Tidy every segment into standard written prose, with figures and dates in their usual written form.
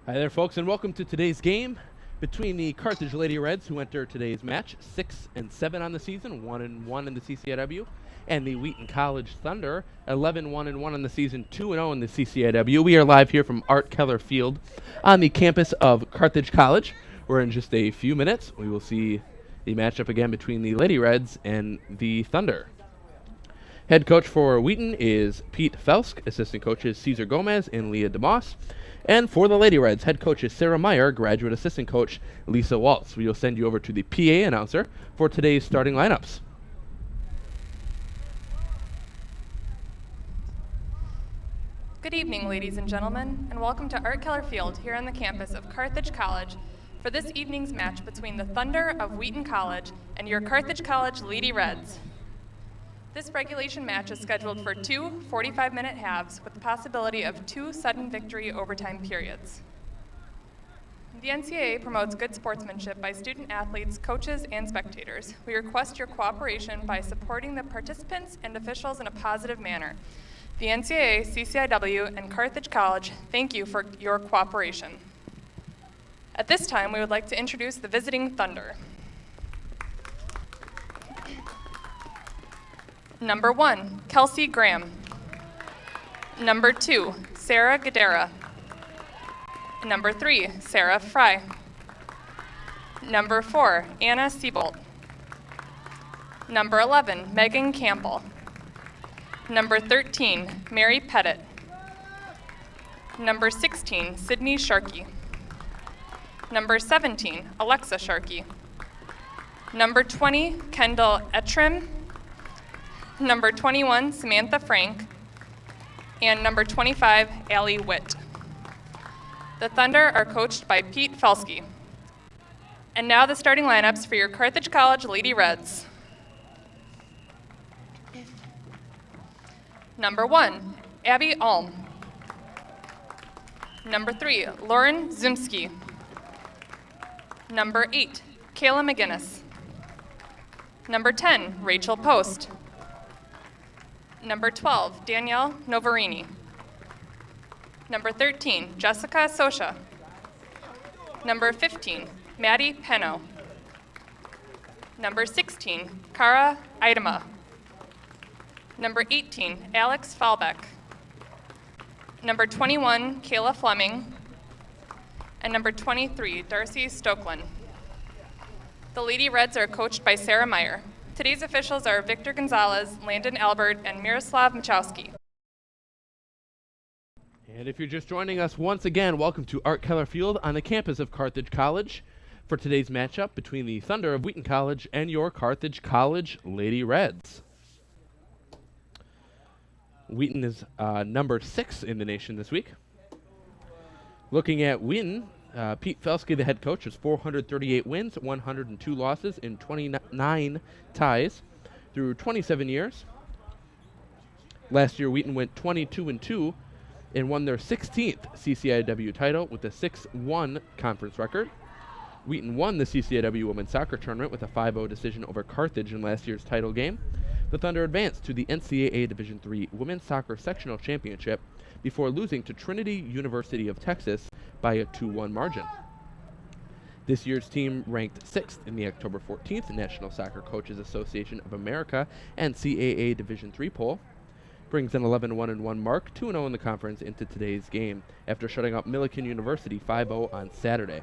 Hi there, folks, and welcome to today's game between the Carthage Lady Reds, who enter today's match 6-7 on the season, 1-1 in the CCIW, and the Wheaton College Thunder, 11-1-1 on the season, 2-0 in the CCIW. We are live here from Art Keller Field on the campus of Carthage College, where in just a few minutes we will see the matchup again between the Lady Reds and the Thunder. Head coach for Wheaton is Pete Felsk, assistant coaches Cesar Gomez and Leah DeMoss. And for the Lady Reds, head coach is Sarah Meyer, graduate assistant coach Lisa Waltz. We will send you over to the PA announcer for today's starting lineups. Good evening, ladies and gentlemen, and welcome to Art Keller Field here on the campus of Carthage College for this evening's match between the Thunder of Wheaton College and your Carthage College Lady Reds. This regulation match is scheduled for two 45-minute halves with the possibility of two sudden victory overtime periods. The NCAA promotes good sportsmanship by student athletes, coaches, and spectators. We request your cooperation by supporting the participants and officials in a positive manner. The NCAA, CCIW, and Carthage College thank you for your cooperation. At this time, we would like to introduce the visiting Thunder. Number 1, Kelsey Graham. Number 2, Sarah Gadera. Number 3, Sarah Fry. Number 4, Anna Siebold. Number 11, Megan Campbell. Number 13, Mary Pettit. Number 16, Sydney Sharkey. Number 17, Alexa Sharkey. Number 20, Kendall Etrim. Number 21, Samantha Frank, and number 25, Allie Witt. The Thunder are coached by Pete Felsky. And now the starting lineups for your Carthage College Lady Reds. Number 1, Abby Alm. Number 3, Lauren Zumsky. Number 8, Kayla McGinnis. Number 10, Rachel Post. Number 12, Danielle Novarini. Number 13, Jessica Sosha. Number 15, Maddie Penno. Number 16, Cara Idema. Number 18, Alex Falbeck. Number 21, Kayla Fleming. And number 23, Darcy Stokeland. The Lady Reds are coached by Sarah Meyer. Today's officials are Victor Gonzalez, Landon Albert, and Miroslav Machowski. And if you're just joining us once again, welcome to Art Keller Field on the campus of Carthage College for today's matchup between the Thunder of Wheaton College and your Carthage College Lady Reds. Wheaton is number 6 in the nation this week. Looking at Wheaton, Pete Felsky, the head coach, has 438 wins, 102 losses, and 29 ties through 27 years. Last year, Wheaton went 22-2 and won their 16th CCIW title with a 6-1 conference record. Wheaton won the CCIW Women's Soccer Tournament with a 5-0 decision over Carthage in last year's title game. The Thunder advanced to the NCAA Division III Women's Soccer Sectional Championship before losing to Trinity University of Texas by a 2-1 margin. This year's team ranked 6th in the October 14th National Soccer Coaches Association of America and CAA Division III poll. Brings an 11-1-1 mark, 2-0 in the conference into today's game after shutting out Millikan University 5-0 on Saturday.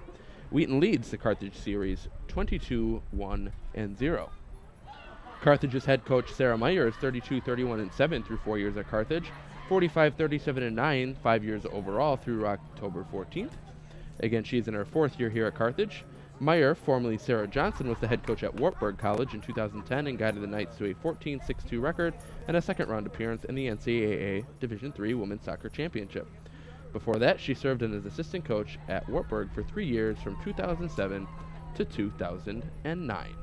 Wheaton leads the Carthage series 22-1-0. Carthage's head coach Sarah Meyer is 32-31-7 through 4 years at Carthage, 45-37-9 5 years overall through October 14th. Again, she's in her 4th year here at Carthage. Meyer, formerly Sarah Johnson, was the head coach at Wartburg College in 2010 and guided the Knights to a 14-6-2 record and a second-round appearance in the NCAA Division III Women's Soccer Championship. Before that, she served as assistant coach at Wartburg for 3 years from 2007 to 2009.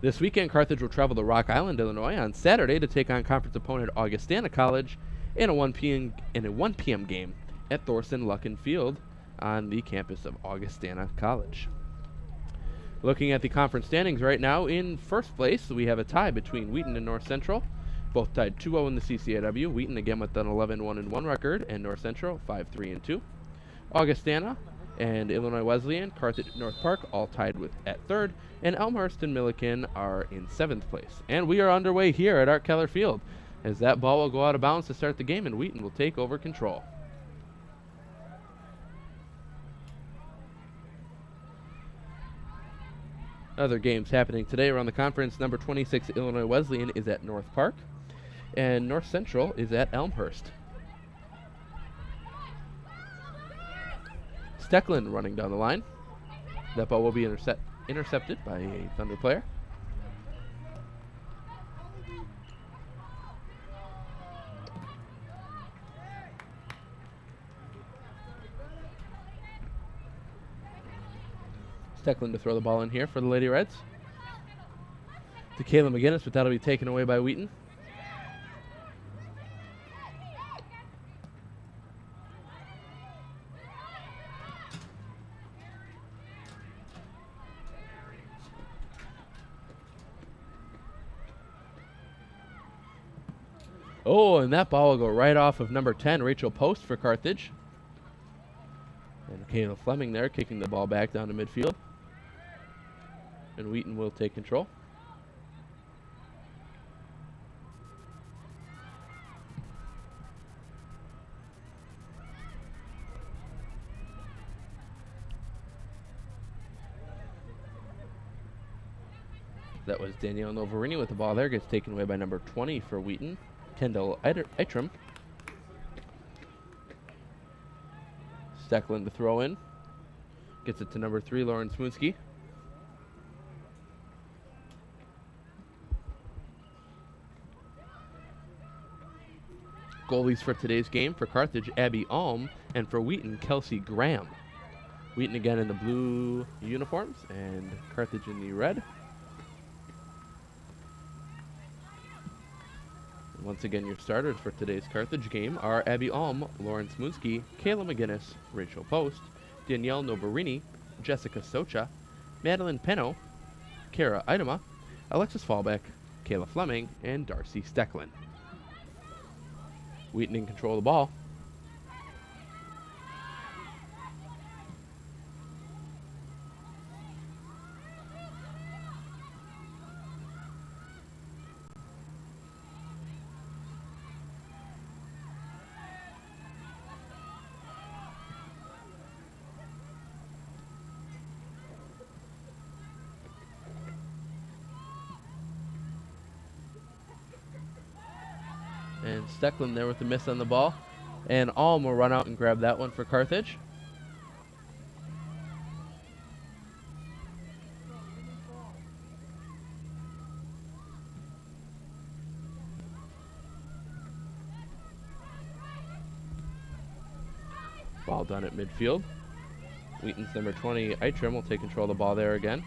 This weekend, Carthage will travel to Rock Island, Illinois on Saturday to take on conference opponent Augustana College in a 1 p.m. game at Thorson Lucken Field on the campus of Augustana College. Looking at the conference standings right now, in first place, we have a tie between Wheaton and North Central. Both tied 2-0 in the CCIW. Wheaton again with an 11-1-1 record, and North Central 5-3-2. Augustana and Illinois Wesleyan, Carthage, North Park all tied at third, and Elmhurst and Milliken are in 7th place. And we are underway here at Art Keller Field, as that ball will go out of bounds to start the game, and Wheaton will take over control. Other games happening today around the conference. Number 26 Illinois Wesleyan is at North Park, and North Central is at Elmhurst. Steckland running down the line. That ball will be intercepted by a Thunder player. Steckland to throw the ball in here for the Lady Reds. To Kayla McGinnis, but that'll be taken away by Wheaton. Oh, and that ball will go right off of number 10, Rachel Post for Carthage. And Kayla Fleming there kicking the ball back down to midfield. And Wheaton will take control. That was Danielle Novarini with the ball there. Gets taken away by number 20 for Wheaton, Kendall Eitram. Steckland to throw in. Gets it to number 3, Lauren Smoonsky. Goalies for today's game: for Carthage, Abby Alm, and for Wheaton, Kelsey Graham. Wheaton again in the blue uniforms, and Carthage in the red. Once again, your starters for today's Carthage game are Abby Alm, Lauren Smoonsky, Kayla McGinnis, Rachel Post, Danielle Novarini, Jessica Socha, Madeline Penno, Kara Idema, Alexis Fallbeck, Kayla Fleming, and Darcy Steckland. Wheaton in control of the ball. And Steckland there with the miss on the ball. And Alm will run out and grab that one for Carthage. Ball done at midfield. Wheaton's number 20, Eitram, will take control of the ball there again.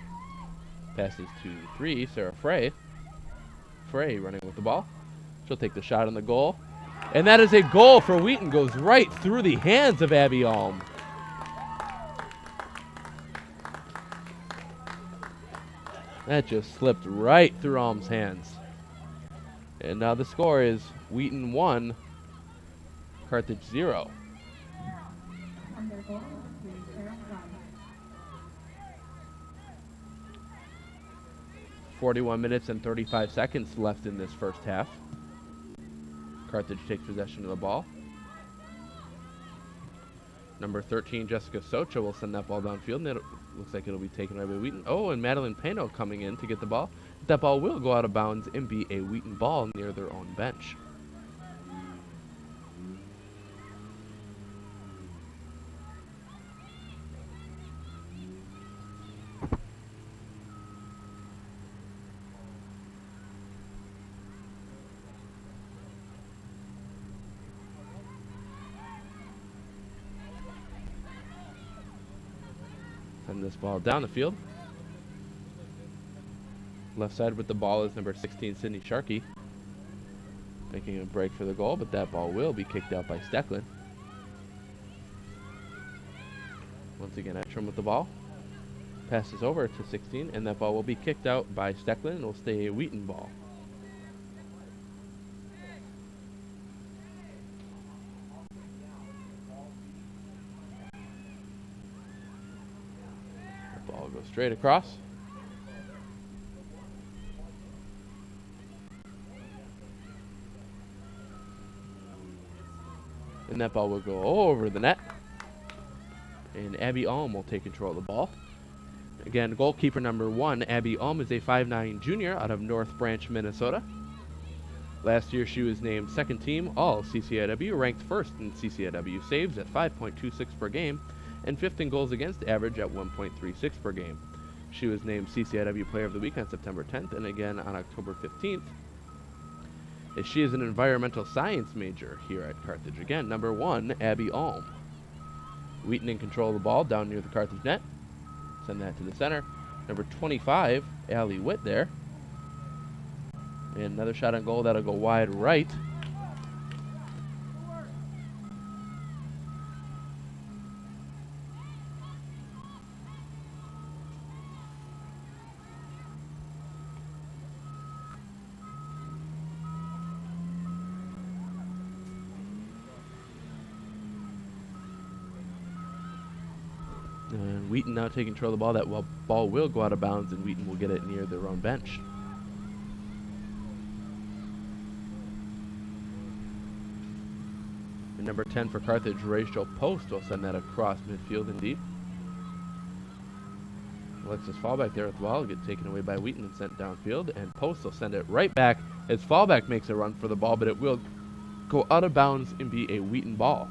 Passes to 3, Sarah Frey. Frey running with the ball. She'll take the shot on the goal. And that is a goal for Wheaton. Goes right through the hands of Abby Alm. That just slipped right through Alm's hands. And now the score is Wheaton 1, Carthage 0. 41 minutes and 35 seconds left in this first half. Carthage takes possession of the ball. Number 13, Jessica Socha, will send that ball downfield, and it looks like it'll be taken away by Wheaton. Oh, and Madeline Pano coming in to get the ball. That ball will go out of bounds and be a Wheaton ball near their own bench. Send this ball down the field. Left side with the ball is number 16, Sydney Sharkey. Making a break for the goal, but that ball will be kicked out by Steckland. Once again, Etram with the ball. Passes over to 16, and that ball will be kicked out by Steckland and will stay a Wheaton ball. Go straight across. And that ball will go over the net. And Abby Ulm will take control of the ball. Again, goalkeeper number 1, Abby Ulm, is a 5'9" junior out of North Branch, Minnesota. Last year, she was named second team all CCIW, ranked first in CCIW saves at 5.26 per game, and fifth in goals against average at 1.36 per game. She was named CCIW Player of the Week on September 10th and again on October 15th. As she is an environmental science major here at Carthage. Again, number 1, Abby Ulm. Wheaton in control of the ball down near the Carthage net. Send that to the center. Number 25, Allie Witt there. And another shot on goal. That'll go wide right. And Wheaton now taking control of the ball. That ball will go out of bounds, and Wheaton will get it near their own bench. And number 10 for Carthage, Rachel Post, will send that across midfield and deep. Alexis Fallback there with the ball will get taken away by Wheaton and sent downfield, and Post will send it right back as Fallback makes a run for the ball, but it will go out of bounds and be a Wheaton ball.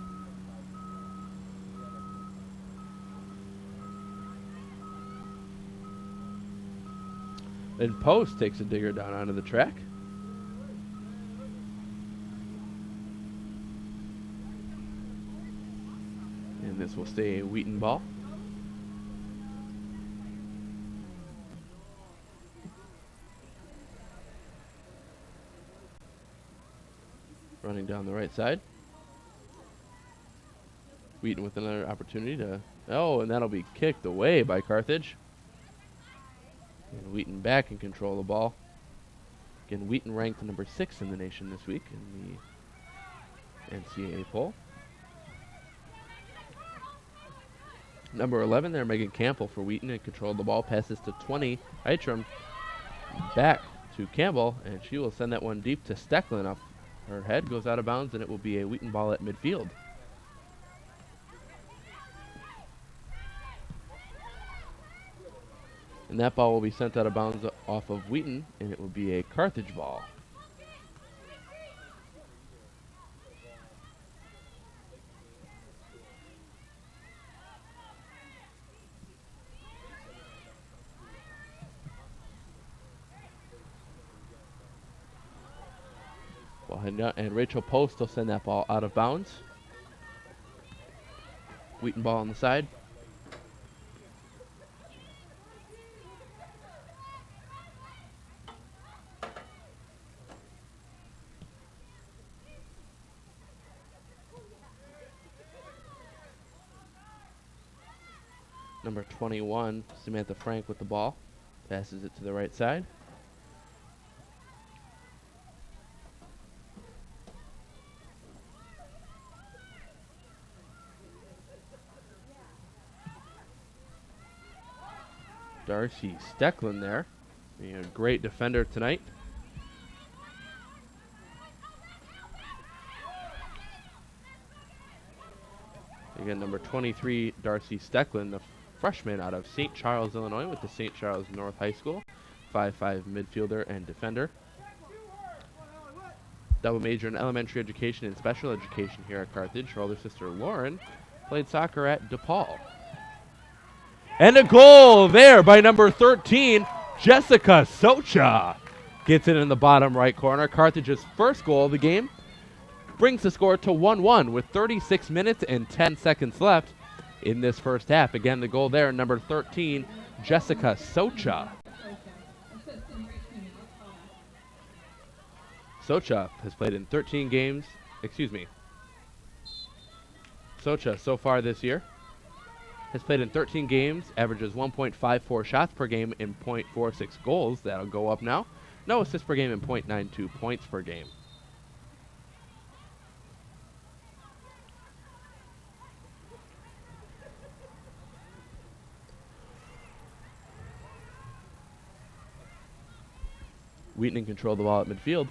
And Post takes a digger down onto the track. And this will stay a Wheaton ball. Running down the right side. Wheaton with another opportunity to... Oh, and that'll be kicked away by Carthage. And Wheaton back in control of the ball. Again, Wheaton ranked number 6 in the nation this week in the NCAA poll. Number 11 there, Megan Campbell for Wheaton in control of the ball. Passes to 20, Eitram. Back to Campbell, and she will send that one deep to Stecklin. Up her head goes out of bounds, and it will be a Wheaton ball at midfield. And that ball will be sent out of bounds off of Wheaton, and it will be a Carthage ball. And Rachel Post will send that ball out of bounds. Wheaton ball on the side. Number 21, Samantha Frank with the ball. Passes it to the right side. Darcy Stecklin there, being a great defender tonight. Again, number 23, Darcy Stecklin, the freshman out of St. Charles, Illinois, with the St. Charles North High School. 5'5" midfielder and defender. Double major in elementary education and special education here at Carthage. Her older sister, Lauren, played soccer at DePaul. And a goal there by number 13, Jessica Socha. Gets it in the bottom right corner. Carthage's first goal of the game brings the score to 1-1 with 36 minutes and 10 seconds left in this first half. Again, the goal there, number 13, Jessica Socha. Socha has played in 13 games. Socha so far this year has played in 13 games, averages 1.54 shots per game and 0.46 goals. That'll go up now. No assists per game and 0.92 points per game. Wheaton in control of the ball at midfield.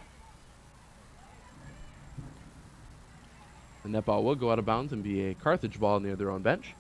And that ball will go out of bounds and be a Carthage ball near their own bench.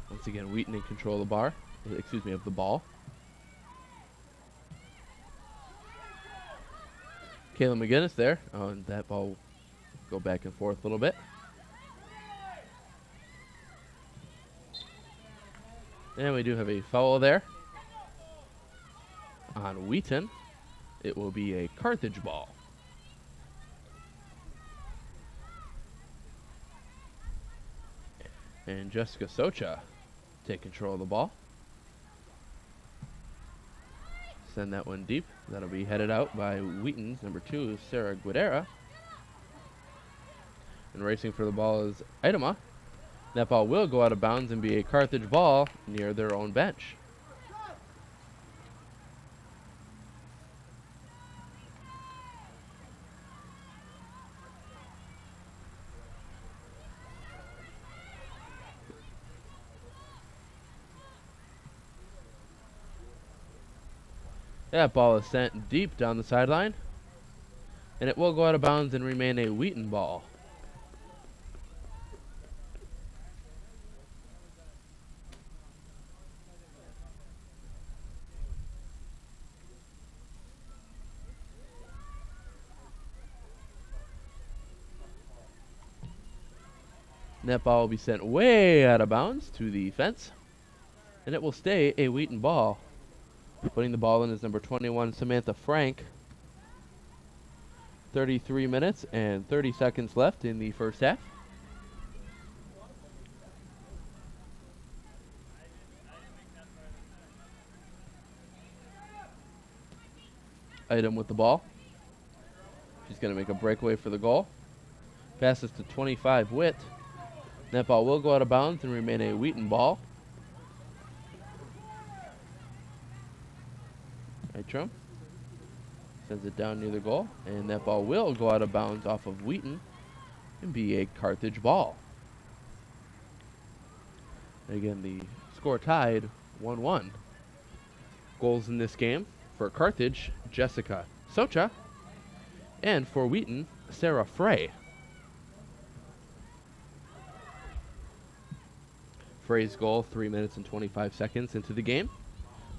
Once again, Wheaton in control of the ball. Caleb McGinnis there. Oh, and that ball will go back and forth a little bit. And we do have a foul there on Wheaton. It will be a Carthage ball. And Jessica Socha take control of the ball. Send that one deep. That'll be headed out by Wheaton's number 2, Sarah Guidera. And racing for the ball is Idema. That ball will go out of bounds and be a Carthage ball near their own bench. That ball is sent deep down the sideline, and it will go out of bounds and remain a Wheaton ball. And that ball will be sent way out of bounds to the fence, and it will stay a Wheaton ball. Putting the ball in is number 21, Samantha Frank. 33 minutes and 30 seconds left in the first half. Item with the ball. She's going to make a breakaway for the goal. Passes to 25, Witt. That ball will go out of bounds and remain a Wheaton ball. Trump sends it down near the goal, and that ball will go out of bounds off of Wheaton and be a Carthage ball. Again, the score tied 1-1. Goals in this game for Carthage, Jessica Socha, and for Wheaton, Sarah Frey. Frey's goal 3 minutes and 25 seconds into the game,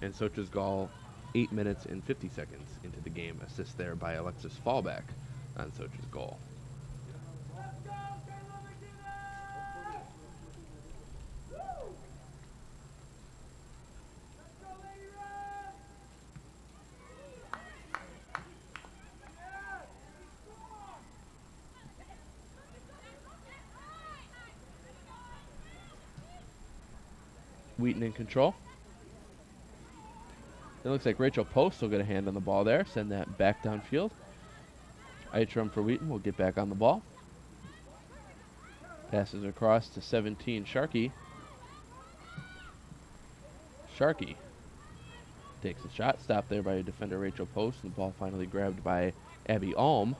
and Socha's goal 8 minutes and 50 seconds into the game. Assist there by Alexis Fallback on Socha's goal. Wheaton in control. It looks like Rachel Post will get a hand on the ball there. Send that back downfield. Eitram for Wheaton will get back on the ball. Passes across to 17, Sharkey. Sharkey takes a shot. Stopped there by defender Rachel Post. And the ball finally grabbed by Abby Alm.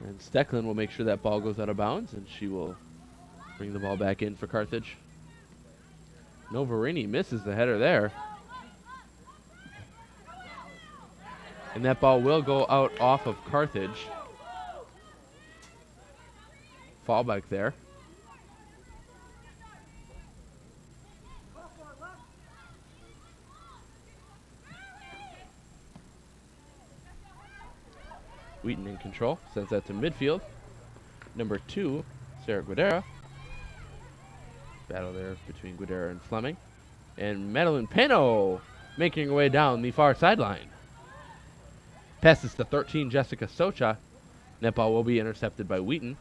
And Stecklin will make sure that ball goes out of bounds, and she will bring the ball back in for Carthage. Novarini misses the header there. And that ball will go out off of Carthage. Fallback there. Wheaton in control, sends that to midfield. Number 2, Sarah Guidera. Battle there between Guidera and Fleming. And Madeline Pano making her way down the far sideline. Passes to 13, Jessica Socha. That ball will be intercepted by Wheaton.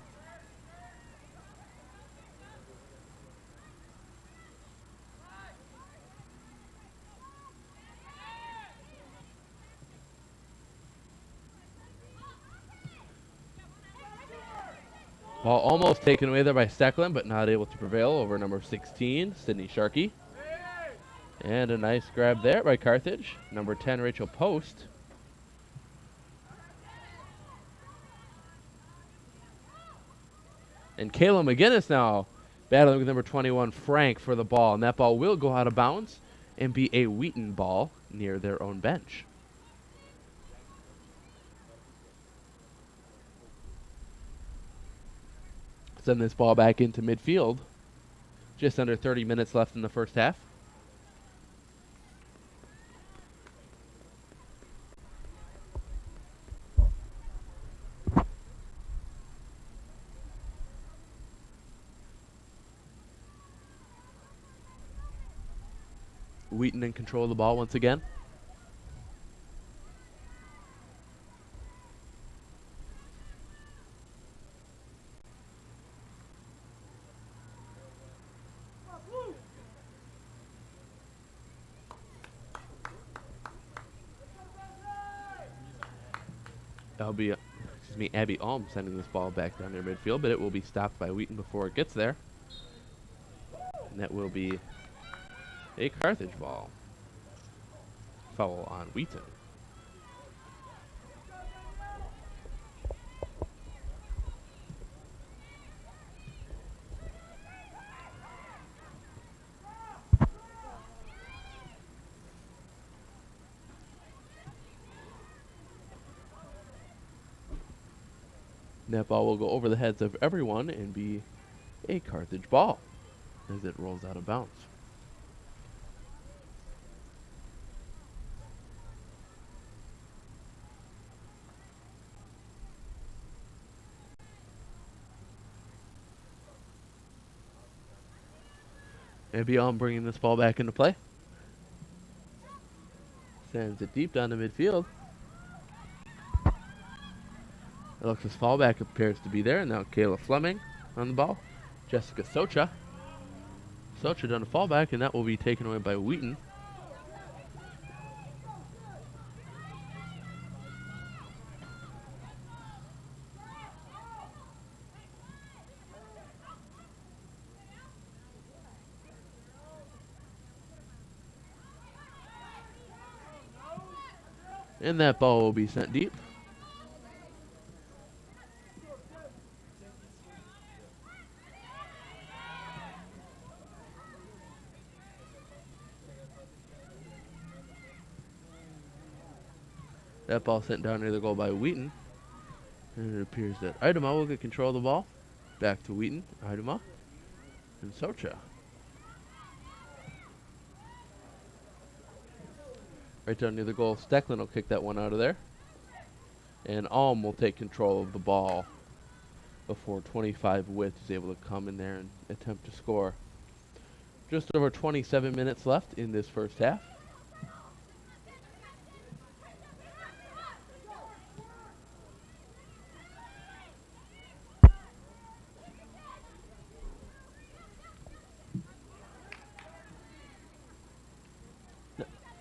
Ball almost taken away there by Stecklin, but not able to prevail over number 16, Sydney Sharkey. And a nice grab there by Carthage. Number 10, Rachel Post. And Kayla McGinnis now battling with number 21, Frank, for the ball. And that ball will go out of bounds and be a Wheaton ball near their own bench. Send this ball back into midfield. Just under 30 minutes left in the first half. Wheaton in control of the ball once again. That'll be, Abby Alm sending this ball back down near midfield, but it will be stopped by Wheaton before it gets there. And that will be a Carthage ball. Foul on Wheaton. That ball will go over the heads of everyone and be a Carthage ball as it rolls out of bounds. And beyond bringing this ball back into play. Sends it deep down to midfield. Alexis Fallback appears to be there. And now Kayla Fleming on the ball. Jessica Socha. Socha done a fallback, and that will be taken away by Wheaton. And that ball will be sent deep. That ball sent down near the goal by Wheaton. And it appears that Idema will get control of the ball. Back to Wheaton, Idema, and Socha. Right down near the goal, Stecklin will kick that one out of there. And Alm will take control of the ball before 25 Witt is able to come in there and attempt to score. Just over 27 minutes left in this first half.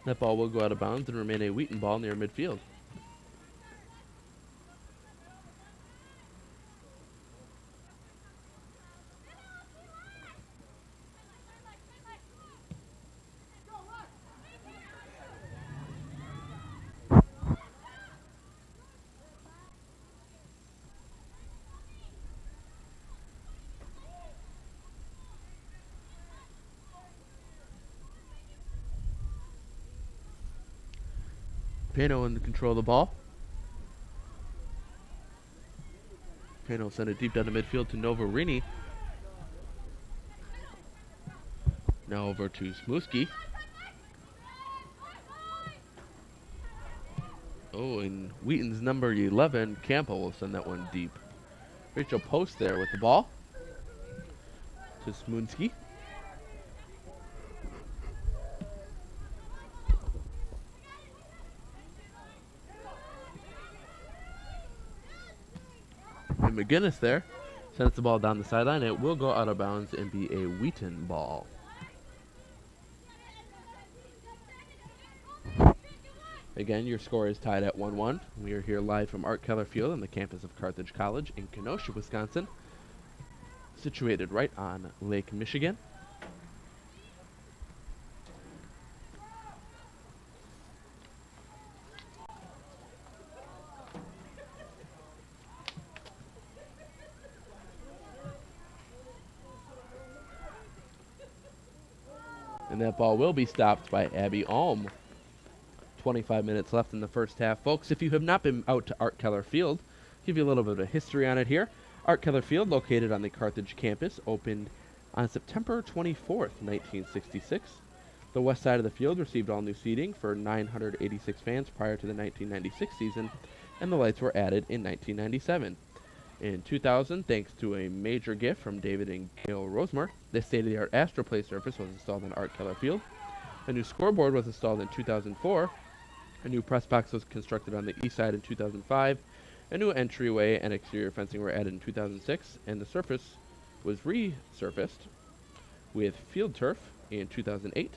That ball will go out of bounds and remain a Wheaton ball near midfield. Pano in control of the ball. Pano sent it deep down to midfield to Novarini. Now over to Smooski. Oh, and Wheaton's number 11, Campbell, will send that one deep. Rachel Post there with the ball to Smoonski. McGinnis there sends the ball down the sideline. It will go out of bounds and be a Wheaton ball. Again, your score is tied at 1-1. We are here live from Art Keller Field on the campus of Carthage College in Kenosha, Wisconsin, situated right on Lake Michigan. And that ball will be stopped by Abby Alm. 25 minutes left in the first half. Folks, if you have not been out to Art Keller Field, give you a little bit of history on it here. Art Keller Field, located on the Carthage campus, opened on September 24th, 1966. The west side of the field received all new seating for 986 fans prior to the 1996 season, and the lights were added in 1997. In 2000, thanks to a major gift from David and Gail Rosemar, this state-of-the-art AstroPlay surface was installed on Art Keller Field. A new scoreboard was installed in 2004. A new press box was constructed on the east side in 2005. A new entryway and exterior fencing were added in 2006, and the surface was resurfaced with field turf in 2008.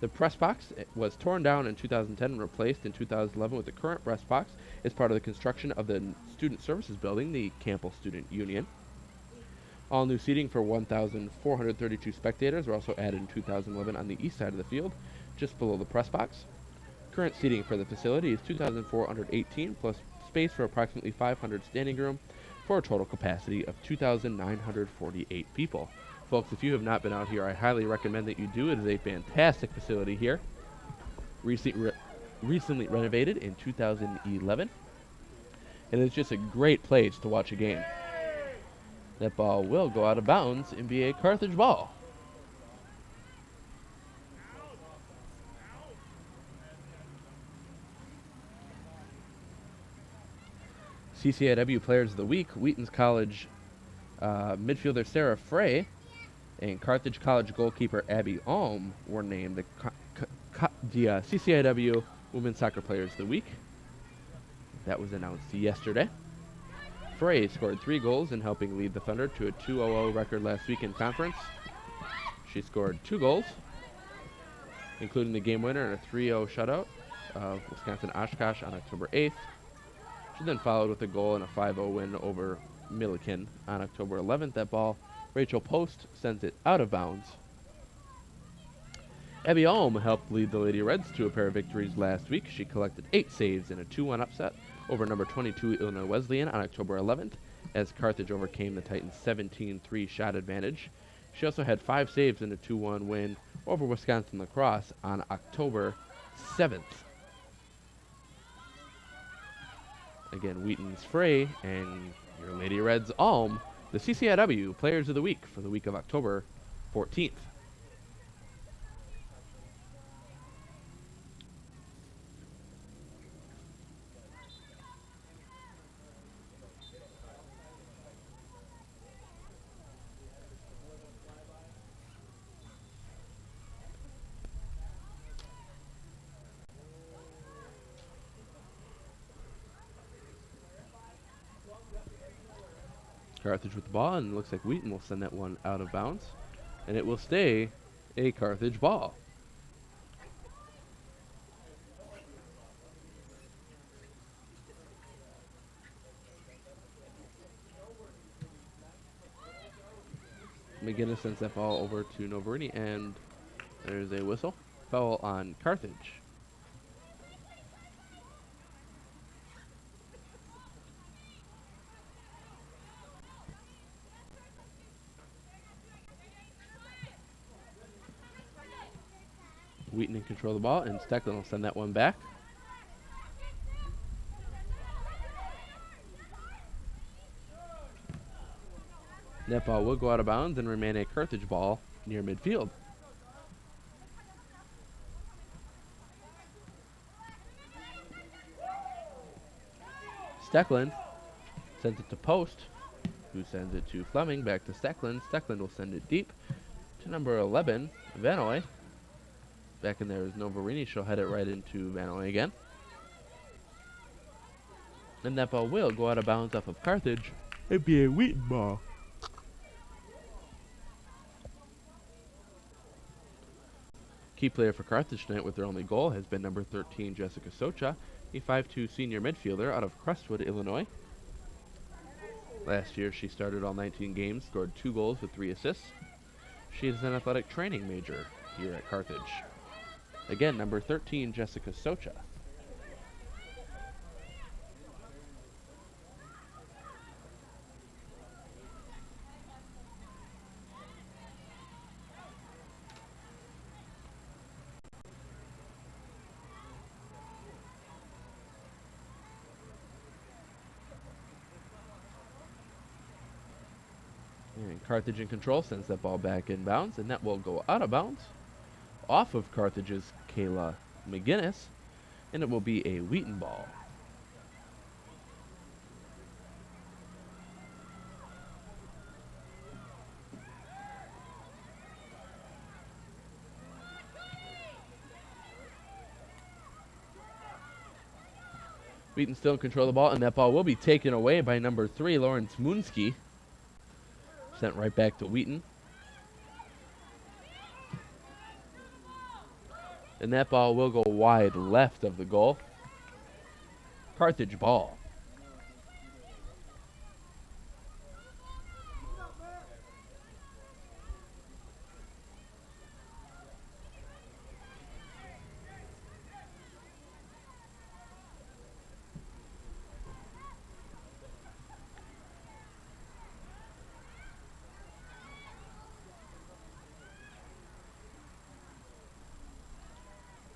The press box was torn down in 2010 and replaced in 2011 with the current press box as part of the construction of the Student Services Building, the Campbell Student Union. All new seating for 1,432 spectators were also added in 2011 on the east side of the field, just below the press box. Current seating for the facility is 2,418 plus space for approximately 500 standing room for a total capacity of 2,948 people. Folks, if you have not been out here, I highly recommend that you do. It is a fantastic facility here. Recently renovated in 2011. And it's just a great place to watch a game. That ball will go out of bounds and be a Carthage ball. CCIW Players of the Week, Wheaton's College midfielder Sarah Frey and Carthage College goalkeeper Abby Alm were named the CCIW Women's Soccer Players of the Week. That was announced yesterday. Frey scored 3 goals in helping lead the Thunder to a 2-0 record last week in conference. She scored 2 goals, including the game winner and a 3-0 shutout of Wisconsin Oshkosh on October 8th. She then followed with a goal and a 5-0 win over Milliken on October 11th. That ball, Rachel Post sends it out of bounds. Abby Alm helped lead the Lady Reds to a pair of victories last week. She collected 8 saves in a 2-1 upset over number 22 Illinois Wesleyan on October 11th as Carthage overcame the Titans' 17-3 shot advantage. She also had 5 saves in a 2-1 win over Wisconsin Lacrosse on October 7th. Again, Wheaton's Frey and your Lady Reds Alm, the CCIW Players of the Week for the week of October 14th. Carthage with the ball, and it looks like Wheaton will send that one out of bounds, and it will stay a Carthage ball. McGinnis sends that ball over to Noverini, and there's a whistle. Foul on Carthage. Wheaton in control of the ball, and Stecklin will send that one back. That ball will go out of bounds and remain a Carthage ball near midfield. Stecklin sends it to Post, who sends it to Fleming, back to Stecklin. Stecklin will send it deep to number 11, Vanoy. Back in there is Noverini. She'll head it right into Vanoy again. And that ball will go out of bounds off of Carthage It'd be a Wheaton ball. Key player for Carthage tonight with their only goal has been number 13, Jessica Socha, a 5'2" senior midfielder out of Crestwood, Illinois. Last year, she started all 19 games, scored 2 goals with 3 assists. She is an athletic training major here at Carthage. Again, number 13, Jessica Socha. And Carthage in control sends that ball back inbounds, and that will go out of bounds off of Carthage's Kayla McGinnis, and it will be a Wheaton ball. Wheaton still in control of the ball, and that ball will be taken away by number 3, Lawrence Moonski. Sent right back to Wheaton. And that ball will go wide left of the goal. Carthage ball.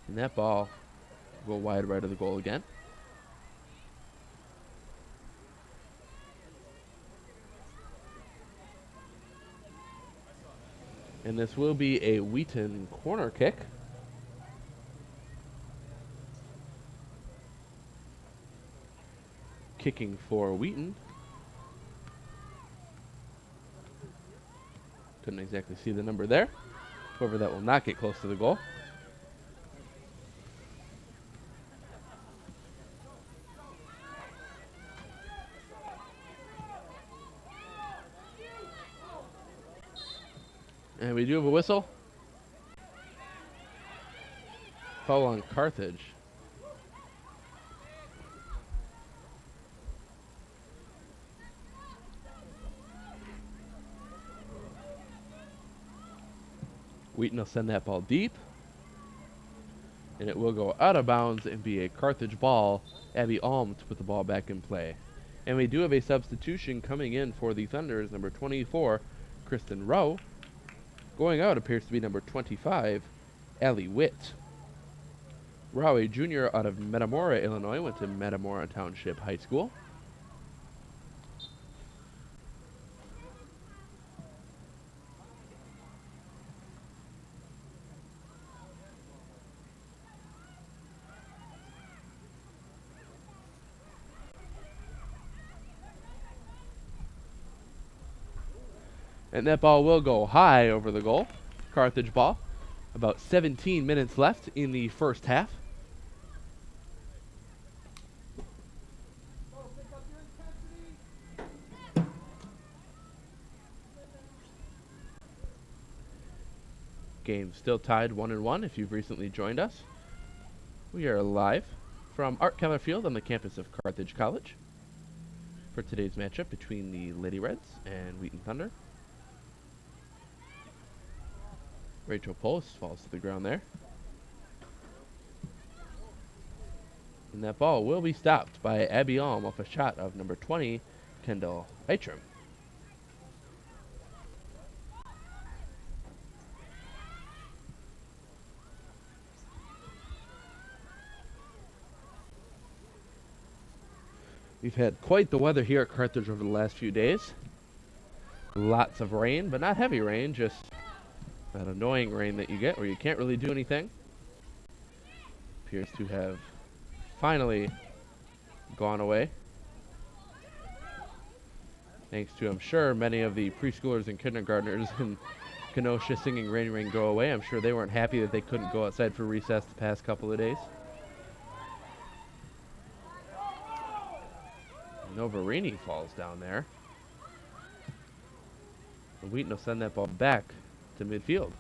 And that ball will go wide right of the goal again. And this will be a Wheaton corner kick. Kicking for Wheaton. Couldn't exactly see the number there. However, that will not get close to the goal. And we do have a whistle. Foul on Carthage. Wheaton will send that ball deep. And it will go out of bounds and be a Carthage ball. Abby Alm to put the ball back in play. And we do have a substitution coming in for the Thunders, number 24, Kristen Rowe. Going out appears to be number 25, Allie Witt. Rowe, a junior out of Metamora, Illinois, went to Metamora Township High School. And that ball will go high over the goal. Carthage ball. About 17 minutes left in the first half. Game still tied 1-1 if you've recently joined us. We are live from Art Keller Field on the campus of Carthage College for today's matchup between the Lady Reds and Wheaton Thunder. Rachel Post falls to the ground there. And that ball will be stopped by Abby Alm off a shot of number 20, Kendall Eitram. We've had quite the weather here at Carthage over the last few days. Lots of rain, but not heavy rain, just that annoying rain that you get where you can't really do anything. Appears to have finally gone away. Thanks to, I'm sure, many of the preschoolers and kindergartners in Kenosha singing Rain, Rain, Go Away. I'm sure they weren't happy that they couldn't go outside for recess the past couple of days. Novarini falls down there. And Wheaton will send that ball back to midfield.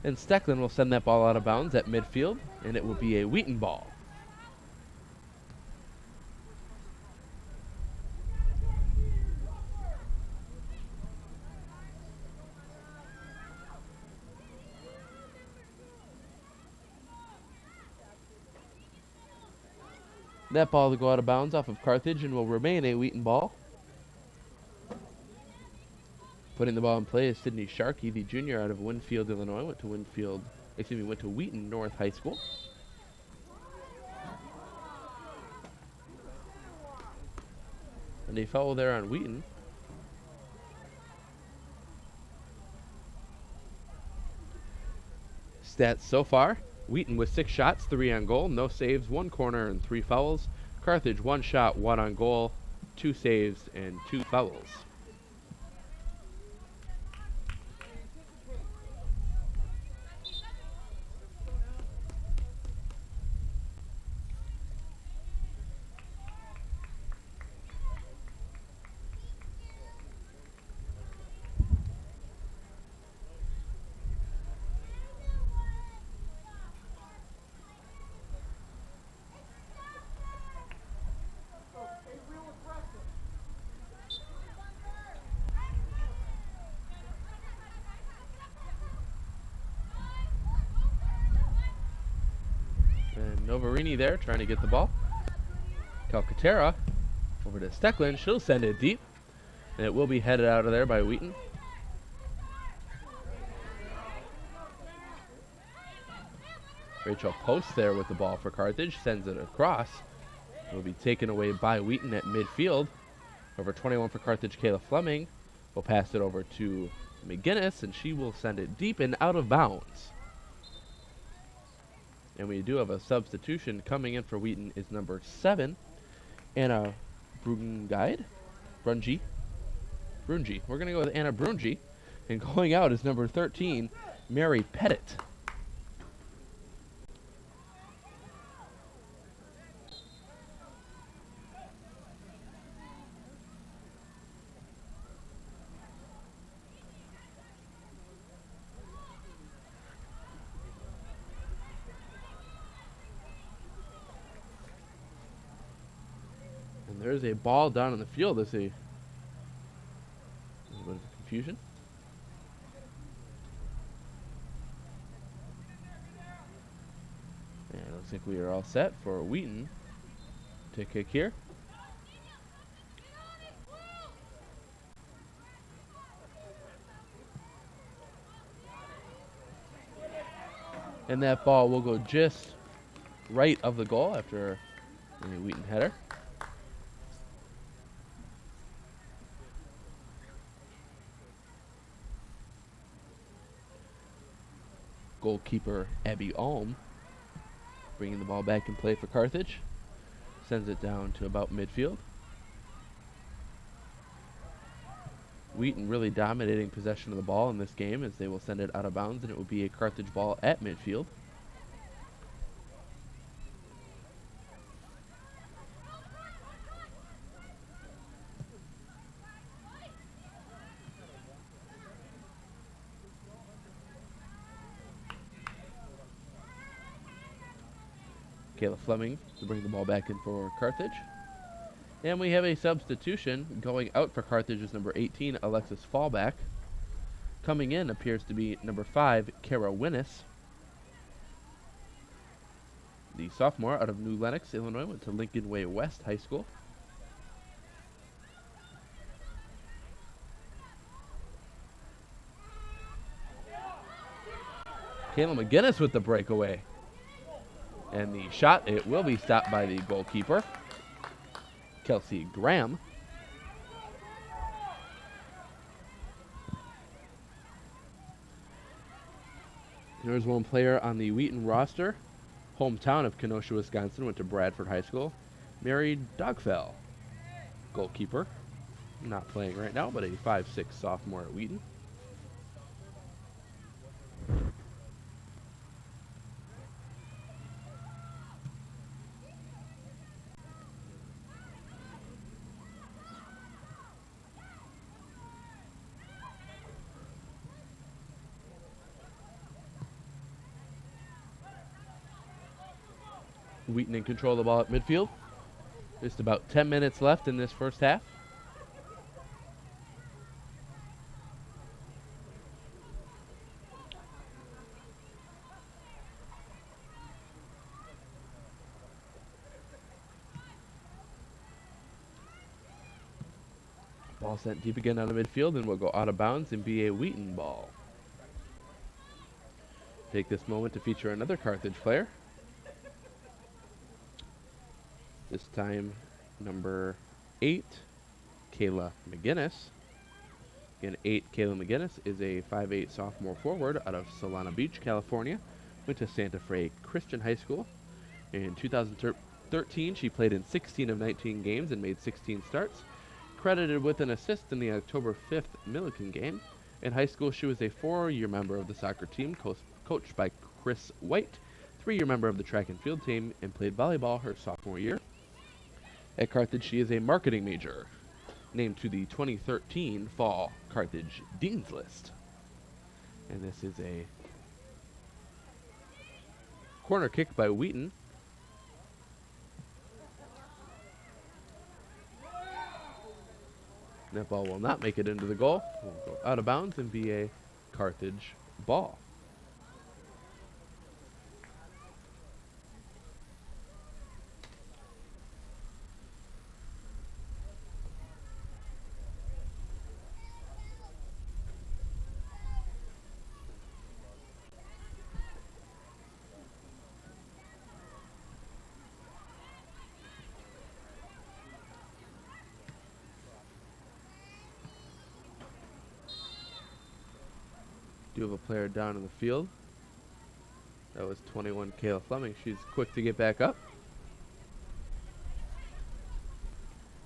And Stecklin will send that ball out of bounds at midfield, and it will be a Wheaton ball. That ball will go out of bounds off of Carthage and will remain a Wheaton ball. Putting the ball in play is Sidney Sharkey, the junior out of Winfield, Illinois. Went to Wheaton North High School. And a foul there on Wheaton. Stats so far: Wheaton with 6 shots, 3 on goal, no saves, 1 corner, and 3 fouls. Carthage 1 shot, 1 on goal, 2 saves, and 2 fouls. And Novarini there trying to get the ball. Calcaterra over to Stecklin. She'll send it deep. And it will be headed out of there by Wheaton. Rachel Post there with the ball for Carthage. Sends it across. It will be taken away by Wheaton at midfield. Over 21 for Carthage, Kayla Fleming will pass it over to McGinnis, and she will send it deep and out of bounds. And we do have a substitution coming in for Wheaton is number 7, Anna Brungi. We're going to go with Anna Brungi. And going out is number 13, Mary Pettit. There's a ball down in the field. There's a bit of confusion. And it looks like we are all set for Wheaton to kick here. And that ball will go just right of the goal after a Wheaton header. Goalkeeper Abby Alm bringing the ball back in play for Carthage. Sends it down to about midfield. Wheaton really dominating possession of the ball in this game as they will send it out of bounds, and it will be a Carthage ball at midfield. Kayla Fleming to bring the ball back in for Carthage. And we have a substitution. Going out for Carthage is number 18, Alexis Fallback. Coming in appears to be number 5, Kara Winnis. The sophomore out of New Lenox, Illinois, went to Lincoln Way West High School. Kayla McGinnis with the breakaway. And the shot, it will be stopped by the goalkeeper, Kelsey Graham. There's one player on the Wheaton roster, hometown of Kenosha, Wisconsin, went to Bradford High School, Mary Dogfell, goalkeeper. not playing right now, but a 5'6" sophomore at Wheaton. Wheaton in control of the ball at midfield. Just about 10 minutes left in this first half. Ball sent deep again out of midfield and will go out of bounds and be a Wheaton ball. Take this moment to feature another Carthage player. This time, number 8, Kayla McGinnis. Again, 8, Kayla McGinnis is a 5'8" sophomore forward out of Solana Beach, California. Went to Santa Fe Christian High School. In 2013, she played in 16 of 19 games and made 16 starts. Credited with an assist in the October 5th Milliken game. In high school, she was a 4-year member of the soccer team, coached by Chris White, 3-year member of the track and field team, and played volleyball her sophomore year. At Carthage, she is a marketing major, named to the 2013 Fall Carthage Dean's List. And this is a corner kick by Wheaton. That ball will not make it into the goal. It will go out of bounds and be a Carthage ball. Do have a player down in the field. That was 21, Kayla Fleming. She's quick to get back up.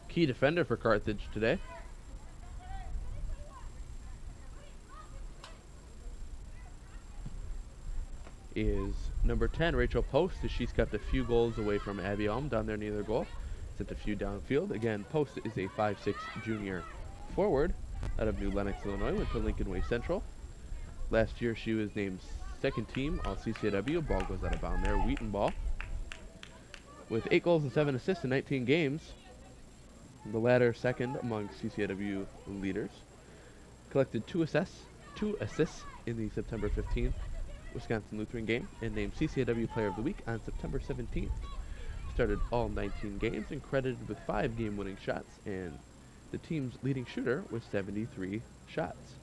Key defender for Carthage today. Is number 10, Rachel Post, as she's kept a few goals away from Abby Alm down there near their goal. Sent a few downfield. Again, Post is a 5'6" junior forward out of New Lenox, Illinois. Went to Lincoln Way Central. Last year, she was named second team all CCIW. Ball goes out of bounds there. Wheaton ball. With 8 goals and 7 assists in 19 games. The latter second among CCIW leaders. Collected 2 assists in the September 15th Wisconsin Lutheran game and named CCIW Player of the Week on September 17th. Started all 19 games and credited with 5 game-winning shots and the team's leading shooter with 73 shots.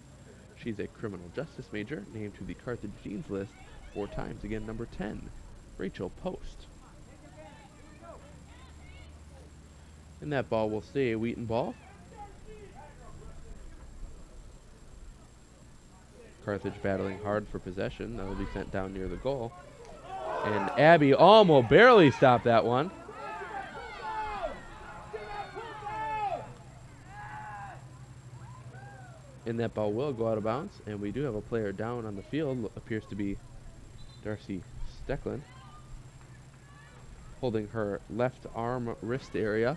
She's a criminal justice major, named to the Carthage Dean's List 4 times. Again, number 10, Rachel Post. And that ball will stay a Wheaton ball. Carthage battling hard for possession. That will be sent down near the goal. And Abby almost barely stopped that one. And that ball will go out of bounds. And we do have a player down on the field. Appears to be Darcy Stecklin. Holding her left arm wrist area.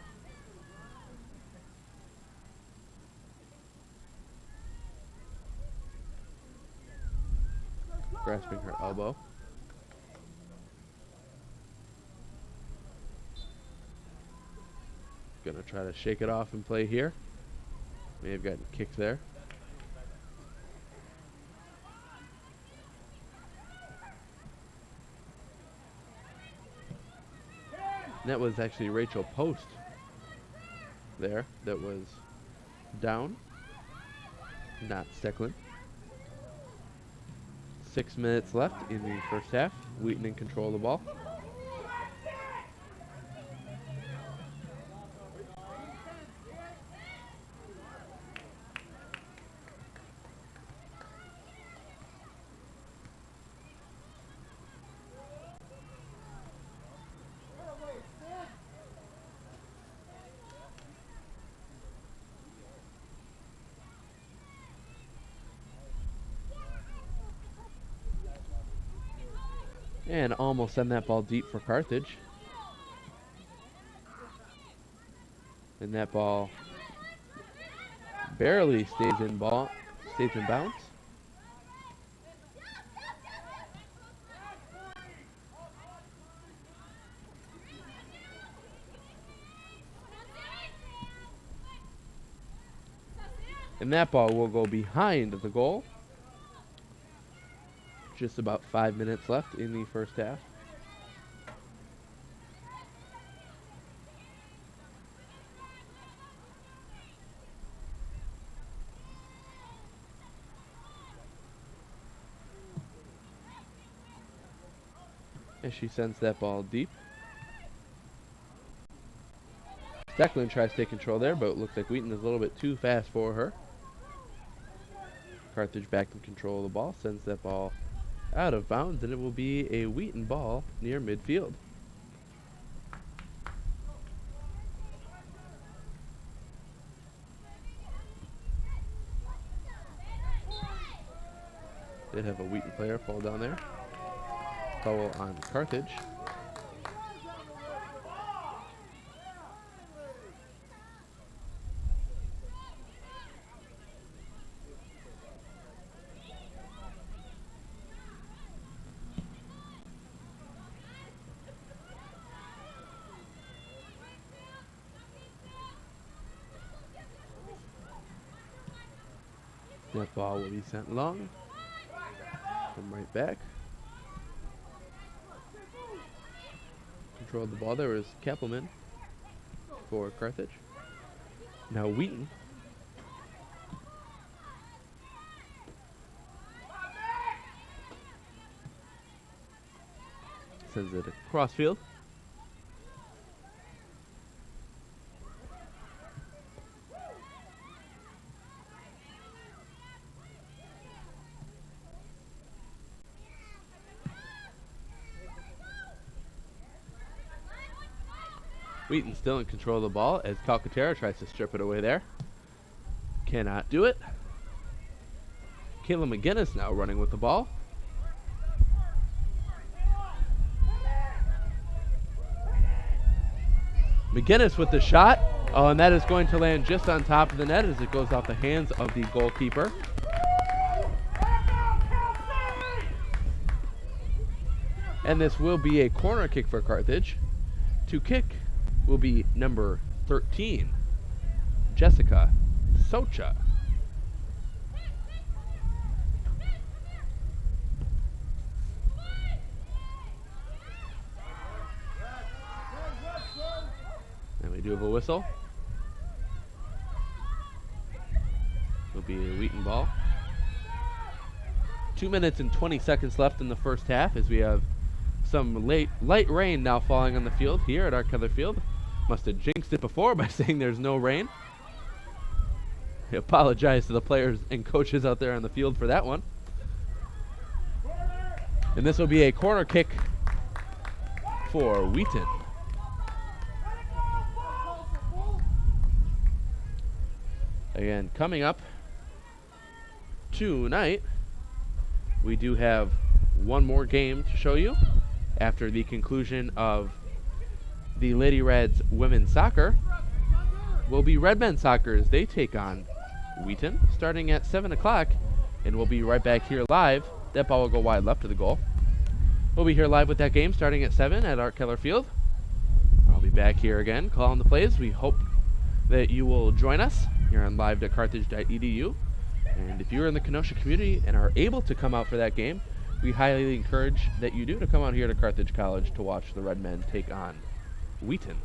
Grasping her elbow. Gonna try to shake it off and play here. May have gotten kicked there. And that was actually Rachel Post there that was down, not Stecklin. 6 minutes left in the first half. Wheaton in control of the ball. And almost send that ball deep for Carthage. And that ball barely stays in bounds. And that ball will go behind the goal. Just about 5 minutes left in the first half. As she sends that ball deep. Declan tries to take control there, but it looks like Wheaton is a little bit too fast for her. Carthage back in control of the ball, sends that ball out of bounds, and it will be a Wheaton ball near midfield. Did have a Wheaton player fall down there. Foul on Carthage. That ball will be sent long. Come right back. Controlled the ball. There was Kappelman for Carthage. Now Wheaton. Sends it across field. Wheaton still in control of the ball as Calcaterra tries to strip it away there. Cannot do it. Kayla McGinnis now running with the ball. McGinnis with the shot. Oh, and that is going to land just on top of the net as it goes off the hands of the goalkeeper. And this will be a corner kick for Carthage. To kick will be number 13, Jessica Socha. And we do have a whistle. Will be a Wheaton ball. 2 minutes and 20 seconds left in the first half as we have some light rain now falling on the field here at our Keller Field. Must have jinxed it before by saying there's no rain. I apologize to the players and coaches out there on the field for that one. And this will be a corner kick for Wheaton. Again, coming up tonight, we do have one more game to show you after the conclusion of the Lady Reds women's soccer. Will be Red Men soccer as they take on Wheaton starting at 7 o'clock, and we'll be right back here live. That ball will go wide left to the goal. We'll be here live with that game starting at 7 at Art Keller Field. I'll be back here again calling the plays. We hope that you will join us here on live.carthage.edu. And if you're in the Kenosha community and are able to come out for that game, we highly encourage that you do to come out here to Carthage College to watch the Red Men take on Wheaton.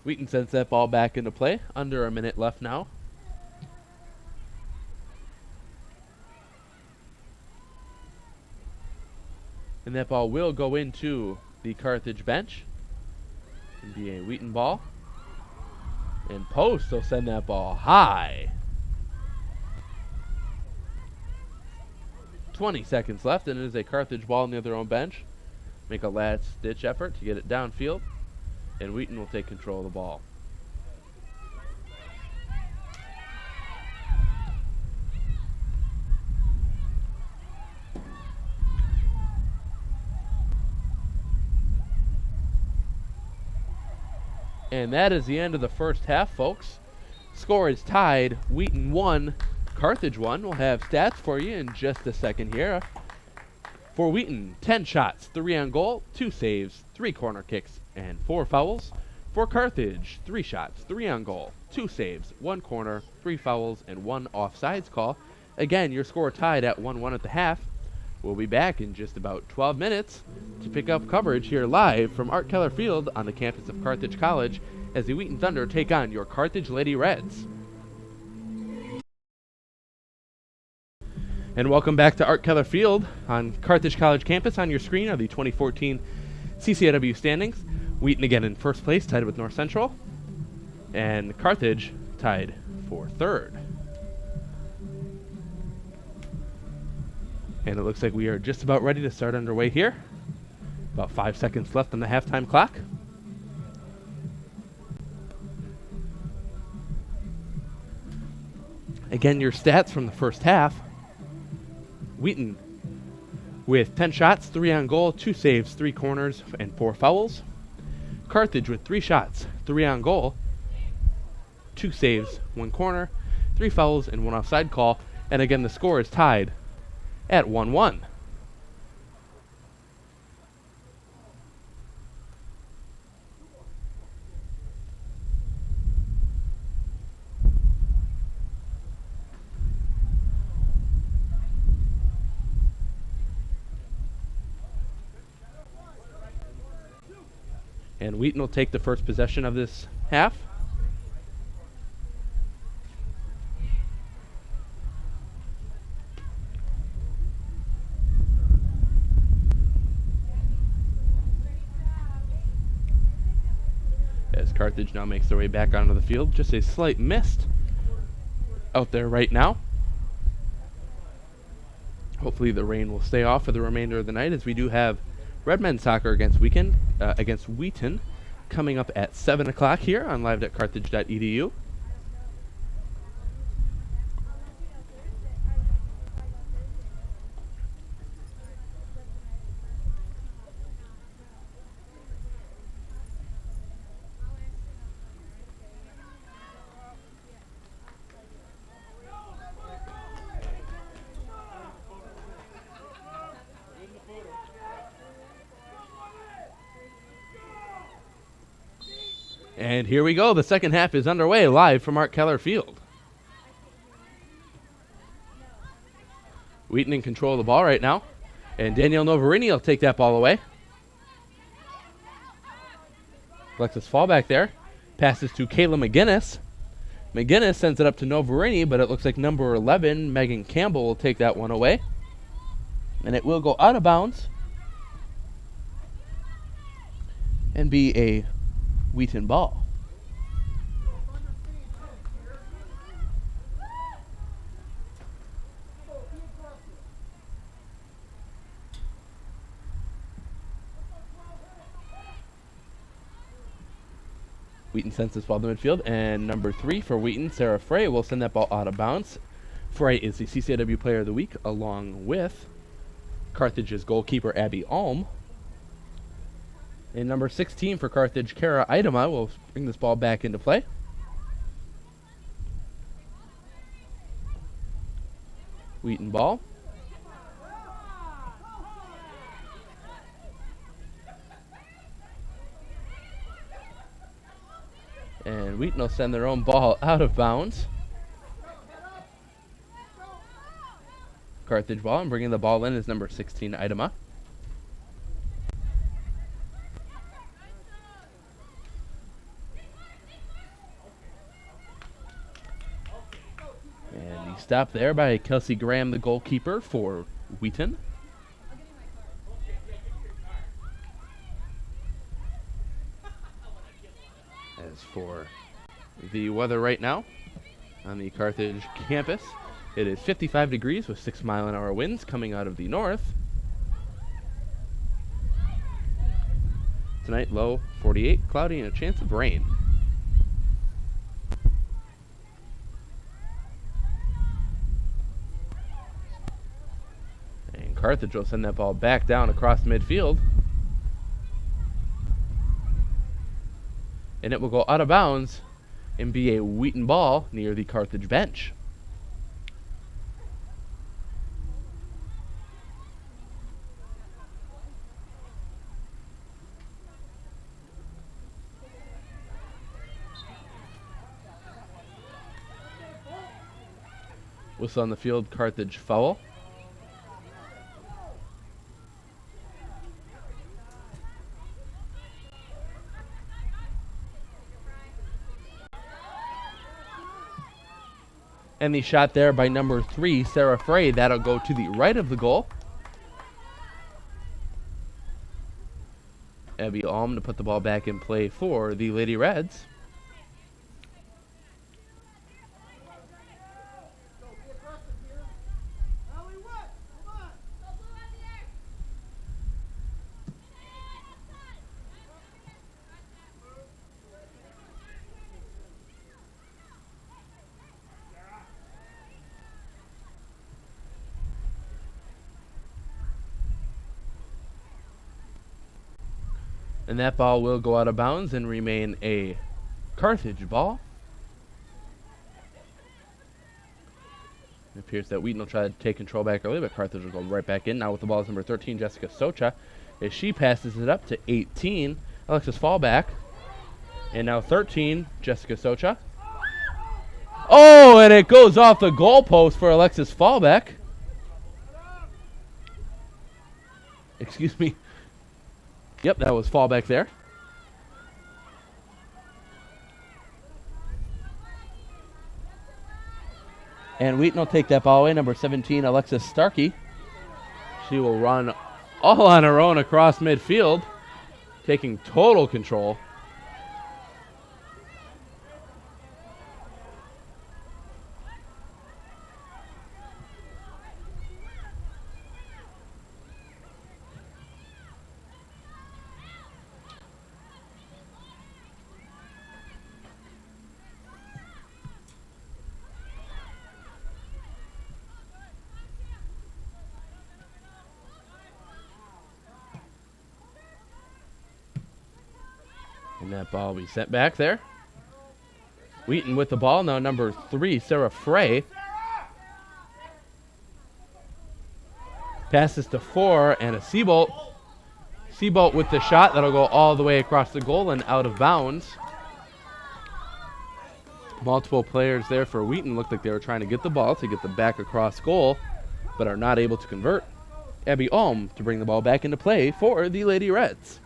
Wheaton sends that ball back into play. Under a minute left now. And that ball will go into the Carthage bench and be a Wheaton ball. And Post will send that ball high. 20 seconds left, and it is a Carthage ball near their own bench. Make a last-ditch effort to get it downfield, and Wheaton will take control of the ball. And that is the end of the first half, folks. Score is tied. Wheaton 1, Carthage 1. We'll have stats for you in just a second here. For Wheaton, 10 shots, 3 on goal, 2 saves, 3 corner kicks, and 4 fouls. For Carthage, 3 shots, 3 on goal, 2 saves, 1 corner, 3 fouls, and 1 offsides call. Again, your score tied at 1-1 at the half. We'll be back in just about 12 minutes to pick up coverage here live from Art Keller Field on the campus of Carthage College as the Wheaton Thunder take on your Carthage Lady Reds. And welcome back to Art Keller Field on Carthage College campus. On your screen are the 2014 CCIW standings. Wheaton again in first place, tied with North Central, and Carthage tied for third. And it looks like we are just about ready to start underway here. About 5 seconds left on the halftime clock. Again, your stats from the first half. Wheaton with 10 shots, 3 on goal, 2 saves, 3 corners, and 4 fouls. Carthage with 3 shots, 3 on goal, 2 saves, 1 corner, 3 fouls, and 1 offside call. And again, the score is tied at 1-1. And Wheaton will take the first possession of this half. As Carthage now makes their way back onto the field. Just a slight mist out there right now. Hopefully the rain will stay off for the remainder of the night, as we do have Red Men's Soccer against Wheaton coming up at 7 o'clock here on live.carthage.edu. And here we go. The second half is underway live from Art Keller Field. Wheaton in control of the ball right now. And Danielle Novarini will take that ball away. Alexis Fallback there. Passes to Kayla McGinnis. McGinnis sends it up to Novarini, but it looks like number 11, Megan Campbell, will take that one away. And it will go out of bounds and be a Wheaton ball. Wheaton sends this ball to midfield, and number 3 for Wheaton, Sarah Frey, will send that ball out of bounds. Frey is the CCIW Player of the Week, along with Carthage's goalkeeper, Abby Alm. And number 16 for Carthage, Kara Idema, will bring this ball back into play. Wheaton ball. And Wheaton will send their own ball out of bounds. Carthage ball, and bringing the ball in is number 16, Idema. And he stopped there by Kelsey Graham, the goalkeeper for Wheaton. As for the weather right now on the Carthage campus, it is 55 degrees with 6-mile-an-hour winds coming out of the north. Tonight, low 48, cloudy, and a chance of rain. And Carthage will send that ball back down across midfield. And it will go out of bounds and be a Wheaton ball near the Carthage bench. Whistle on the field, Carthage foul. And the shot there by number 3, Sarah Frey. That'll go to the right of the goal. Abby Alm to put the ball back in play for the Lady Reds. And that ball will go out of bounds and remain a Carthage ball. It appears that Wheaton will try to take control back early, but Carthage will go right back in. Now with the ball is number 13, Jessica Socha, as she passes it up to 18, Alexis Fallback. And now 13, Jessica Socha. Oh, and it goes off the goalpost for Alexis Fallback. Excuse me. Yep, that was Fallback there. And Wheaton will take that ball away. Number 17, Alexis Starkey. She will run all on her own across midfield, taking total control. And that ball will be sent back there. Wheaton with the ball. Now number 3, Sarah Frey. Passes to 4 and a Seabolt. Seabolt with the shot. That'll go all the way across the goal and out of bounds. Multiple players there for Wheaton. Looked like they were trying to get the ball to get the back across goal, but are not able to convert. Abby Ulm to bring the ball back into play for the Lady Reds.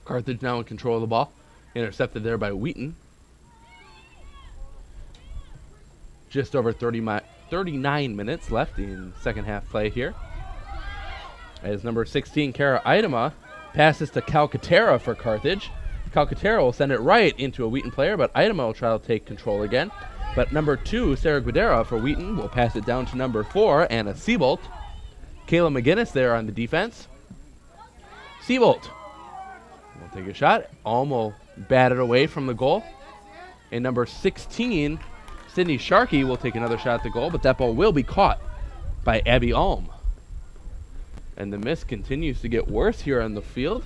Carthage now in control of the ball. Intercepted there by Wheaton. Just over 39 minutes left in second half play here. As number 16, Kara Idema, passes to Calcaterra for Carthage. Calcaterra will send it right into a Wheaton player, but Idema will try to take control again. But number 2, Sarah Guidera for Wheaton, will pass it down to number 4, Anna Seabolt. Kayla McGinnis there on the defense. Seabolt will take a shot. Almo batted away from the goal. And number 16, Sydney Sharkey, will take another shot at the goal, but that ball will be caught by Abby Ulm. And the miss continues to get worse here on the field.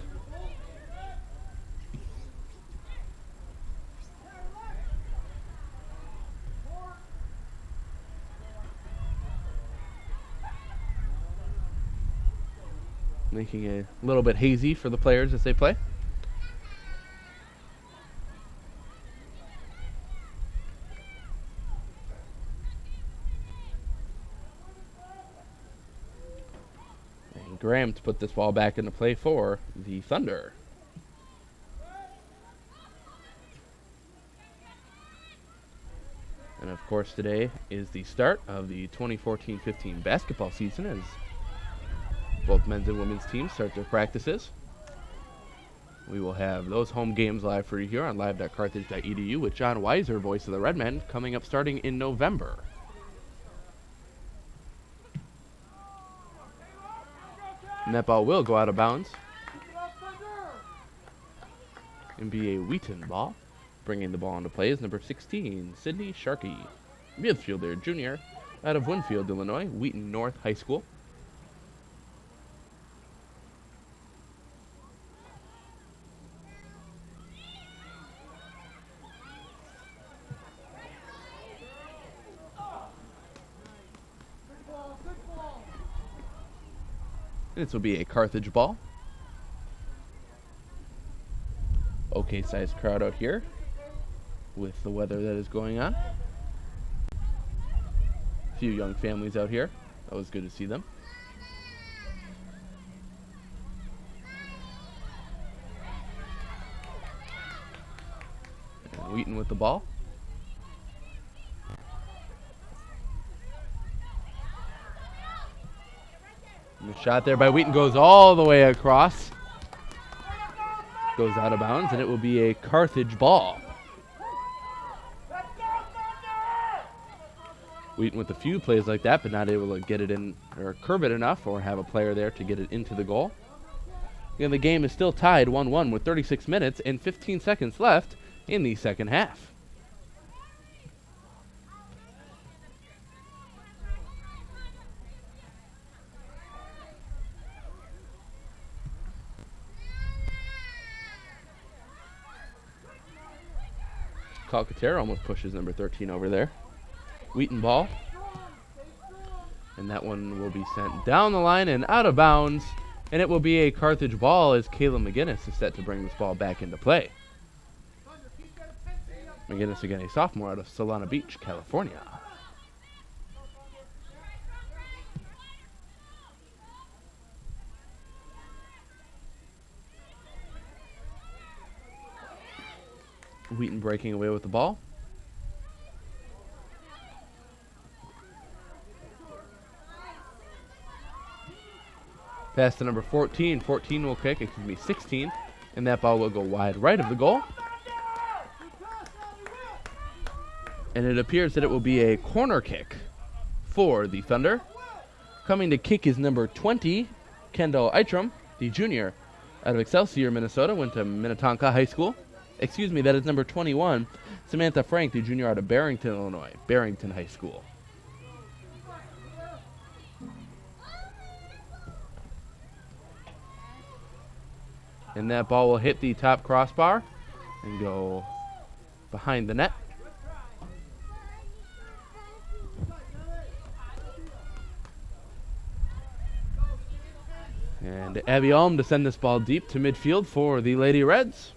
making it a little bit hazy for the players as they play. And Graham to put this ball back into play for the Thunder. And of course today is the start of the 2014-15 basketball season as both men's and women's teams start their practices. We will have those home games live for you here on live.carthage.edu with John Weiser, voice of the Redmen, coming up starting in November. And that ball will go out of bounds and be a Wheaton ball. Bringing the ball into play is number 16, Sydney Sharkey, midfielder junior out of Winfield, Illinois, Wheaton North High School. This will be a Carthage ball. Okay sized crowd out here with the weather that is going on. A few young families out here. Always good to see them. And Wheaton with the ball. And the shot there by Wheaton goes all the way across. Goes out of bounds, and it will be a Carthage ball. Wheaton with a few plays like that, but not able to get it in or curve it enough or have a player there to get it into the goal. And the game is still tied 1-1 with 36 minutes and 15 seconds left in the second half. Calcaterra almost pushes number 13 over there. Wheaton ball. And that one will be sent down the line and out of bounds. And it will be a Carthage ball as Kayla McGinnis is set to bring this ball back into play. McGinnis again, a sophomore out of Solana Beach, California. Wheaton breaking away with the ball. Pass to number 14. 14 will kick, 16. And that ball will go wide right of the goal. And it appears that it will be a corner kick for the Thunder. Coming to kick is number 20, Kendall Eitram, the junior out of Excelsior, Minnesota, went to Minnetonka High School. Excuse me, that is number 21, Samantha Frank, the junior out of Barrington, Illinois, Barrington High School. And that ball will hit the top crossbar and go behind the net. And Abby Alm to send this ball deep to midfield for the Lady Reds.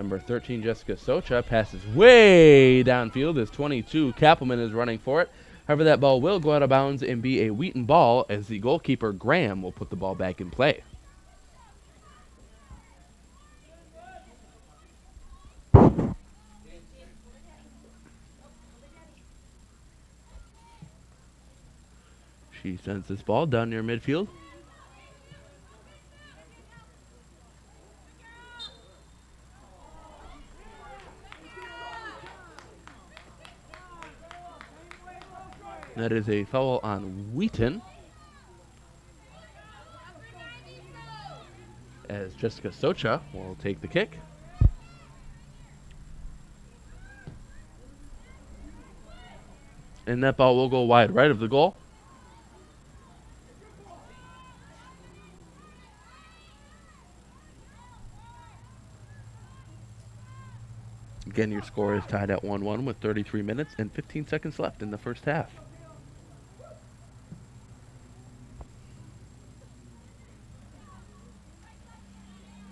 Number 13, Jessica Socha, passes way downfield as 22, Kappelman is running for it. However, that ball will go out of bounds and be a Wheaton ball as the goalkeeper, Graham, will put the ball back in play. She sends this ball down near midfield. That is a foul on Wheaton, as Jessica Socha will take the kick. And that ball will go wide right of the goal. Again, your score is tied at 1-1 with 33 minutes and 15 seconds left in the first half.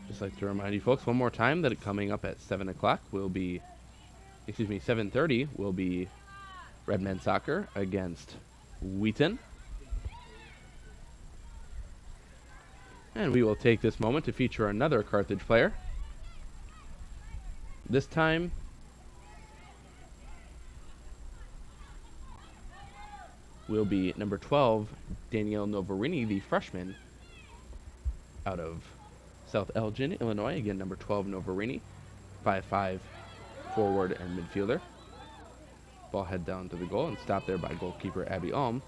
Just like to remind you folks one more time that coming up at 7 o'clock will be, 7:30 will be Red Men Soccer against Wheaton. And we will take this moment to feature another Carthage player. This time, will be number 12, Danielle Novarini, the freshman out of South Elgin, Illinois. Again, number 12, Novarini, 5'5", forward and midfielder. Ball head down to the goal and stopped there by goalkeeper Abby Alm.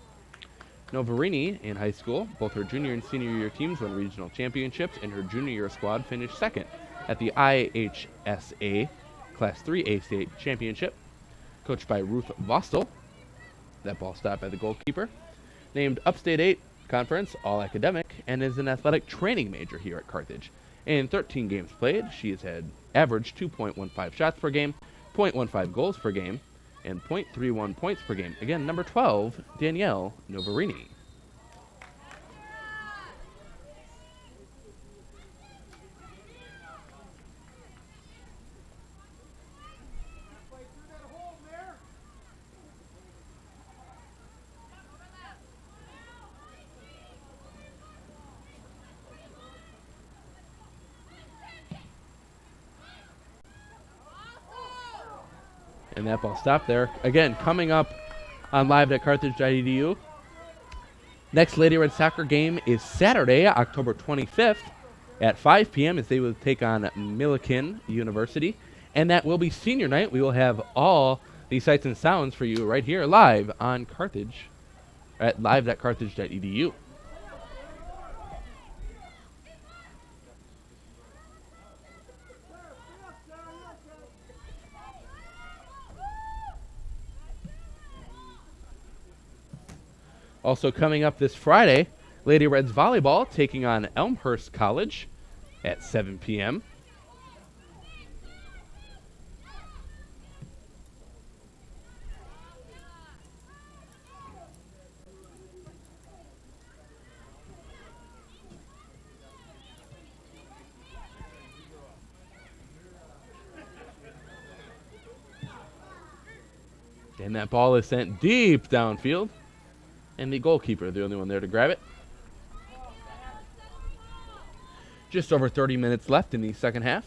Novarini, in high school, both her junior and senior year teams won regional championships, and her junior year squad finished second at the IHSA Class 3A State Championship. Coached by Ruth Vostel. That ball stopped by the goalkeeper. Named Upstate 8 Conference All-Academic and is an athletic training major here at Carthage. In 13 games played, she has had averaged 2.15 shots per game, 0.15 goals per game, and 0.31 points per game. Again, number 12, Danielle Novarini. And that ball stopped there. Again, coming up on live at Carthage.edu. Next Lady Red Soccer game is Saturday, October 25th at 5 p.m. as they will take on Millikin University. And that will be senior night. We will have all the sights and sounds for you right here live on Carthage at live.carthage.edu. Also coming up this Friday, Lady Reds volleyball taking on Elmhurst College at 7 p.m. And that ball is sent deep downfield. And the goalkeeper, the only one there to grab it. Just over 30 minutes left in the second half.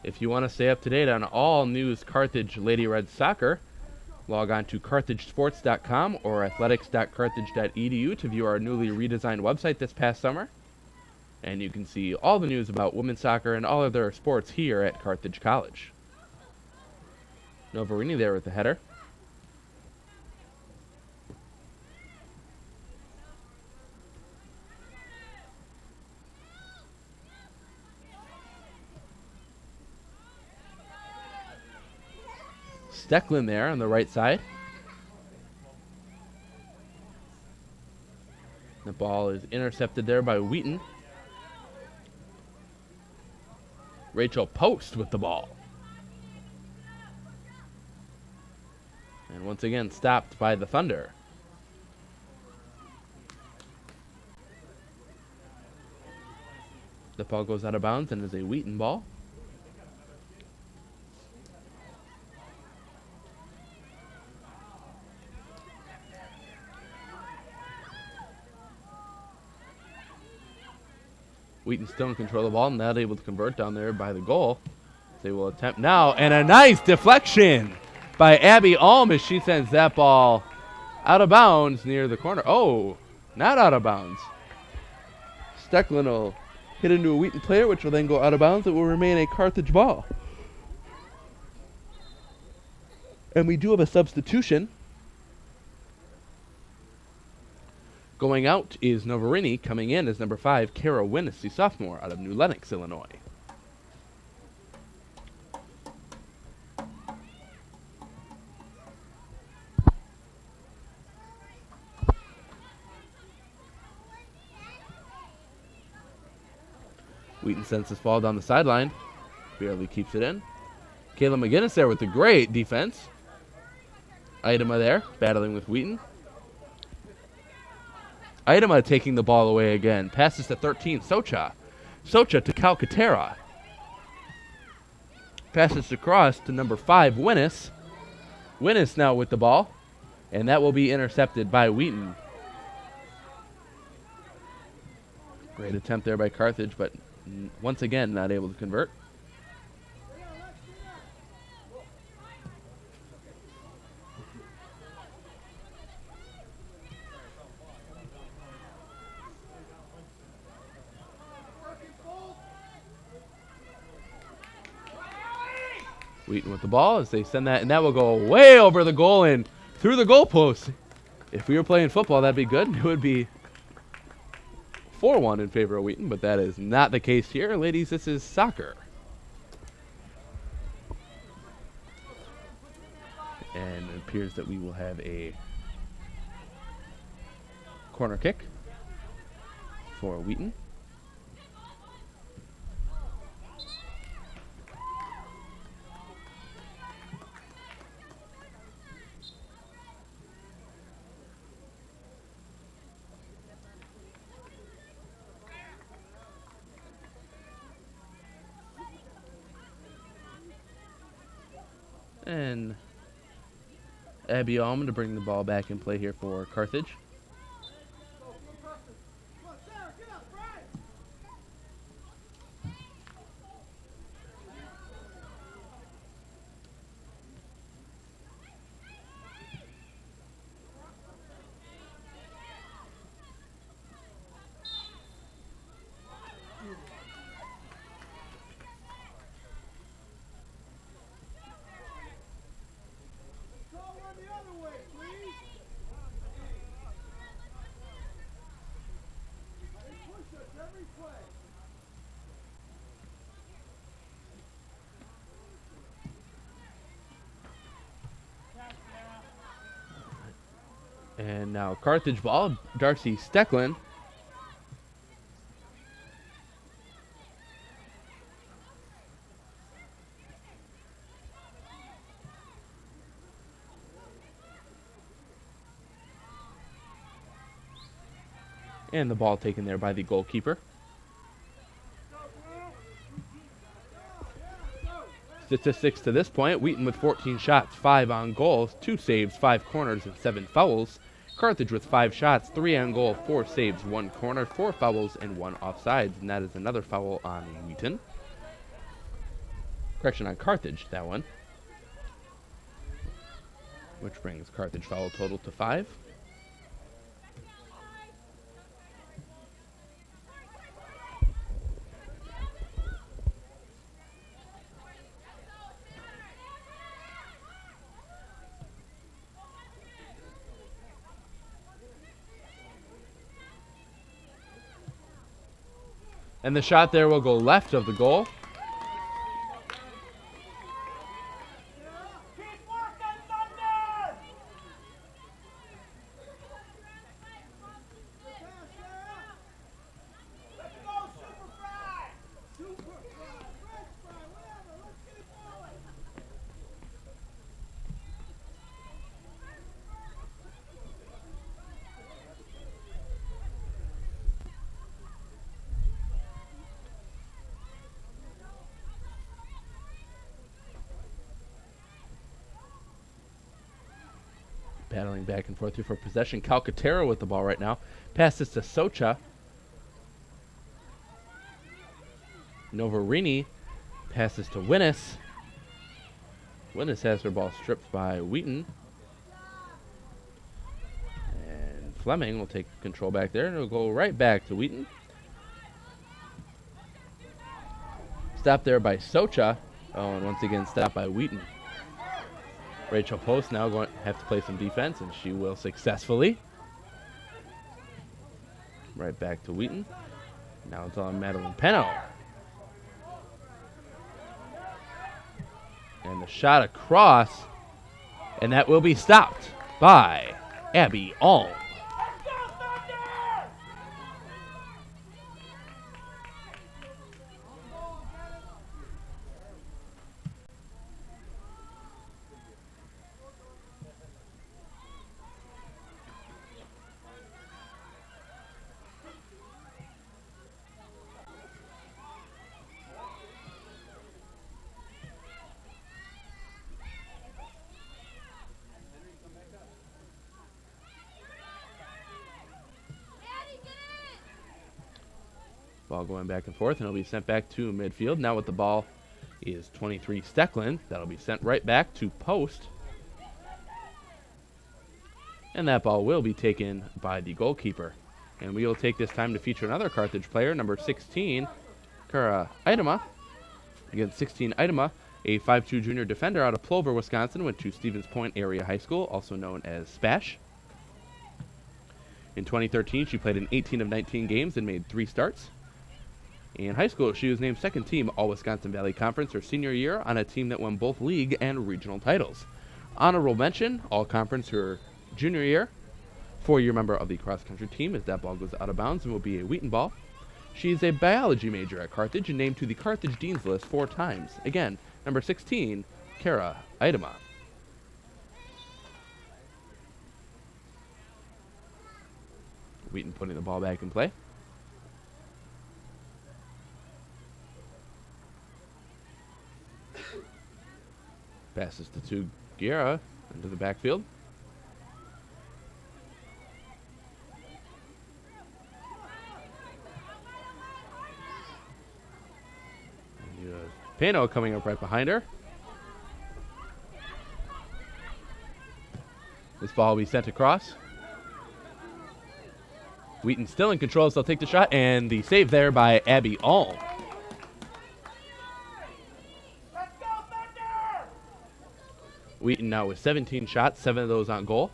If you want to stay up to date on all news Carthage Lady Red Soccer, log on to carthagesports.com or athletics.carthage.edu to view our newly redesigned website this past summer. And you can see all the news about women's soccer and all other sports here at Carthage College. Novarini there with the header. Stecklin there on the right side. The ball is intercepted there by Wheaton. Rachel Post with the ball. And once again stopped by the Thunder. The ball goes out of bounds and is a Wheaton ball. Wheaton still in control of the ball, not able to convert down there by the goal. They will attempt now, and a nice deflection by Abby Alm as she sends that ball out of bounds near the corner. Oh, not out of bounds. Stecklin will hit into a Wheaton player, which will then go out of bounds. It will remain a Carthage ball. And we do have a substitution. Going out is Novarini. Coming in is number 5, Kara Winnis, the sophomore out of New Lenox, Illinois. Wheaton sends this ball down the sideline. Barely keeps it in. Kayla McGinnis there with the great defense. Idema there, battling with Wheaton. Idema taking the ball away again. Passes to 13, Socha. Socha to Calcaterra. Passes across to number 5, Winnis. Winnis now with the ball. And that will be intercepted by Wheaton. Great attempt there by Carthage, but once again not able to convert. Wheaton with the ball as they send that, and that will go way over the goal and through the goalpost. If we were playing football, that'd be good. It would be 4-1 in favor of Wheaton, but that is not the case here. Ladies, this is soccer. And it appears that we will have a corner kick for Wheaton. And Abby Allman to bring the ball back in play here for Carthage. And now Carthage ball, Darcy Stecklin. And the ball taken there by the goalkeeper. Statistics to this point, Wheaton with 14 shots, 5 on goal, 2 saves, 5 corners, and 7 fouls. Carthage with 5 shots, 3 on goal, 4 saves, 1 corner, 4 fouls, and 1 offsides. And that is another foul on Wheaton. Correction on Carthage, that one. Which brings Carthage foul total to 5. And the shot there will go left of the goal. Battling back and forth here for possession. Calcaterra with the ball right now. Passes to Socha. Novarini passes to Winnis. Winnis has her ball stripped by Wheaton. And Fleming will take control back there, and it'll go right back to Wheaton. Stopped there by Socha. Oh, and once again stopped by Wheaton. Rachel Post now going to have to play some defense, and she will successfully. Right back to Wheaton. Now it's on Madeline Peno. And the shot across, and that will be stopped by Abby Alm. Ball going back and forth, and it'll be sent back to midfield. Now with the ball is 23 Stecklin. That'll be sent right back to post. And that ball will be taken by the goalkeeper. And we will take this time to feature another Carthage player, number 16, Kara Idema. Again, 16 Idema, a 5'2 junior defender out of Plover, Wisconsin, went to Stevens Point Area High School, also known as SPASH. In 2013, she played in 18 of 19 games and made 3 starts. In high school, she was named second team All-Wisconsin Valley Conference her senior year on a team that won both league and regional titles. Honorable mention, All-Conference her junior year. 4-year member of the cross-country team as that ball goes out of bounds and will be a Wheaton ball. She is a biology major at Carthage and named to the Carthage Dean's List 4 times. Again, number 16, Kara Idema. Wheaton putting the ball back in play. Passes to Guerra into the backfield. Pano coming up right behind her. This ball will be sent across. Wheaton still in control, so they'll take the shot, and the save there by Abby Alm. Wheaton now with 17 shots, 7 of those on goal.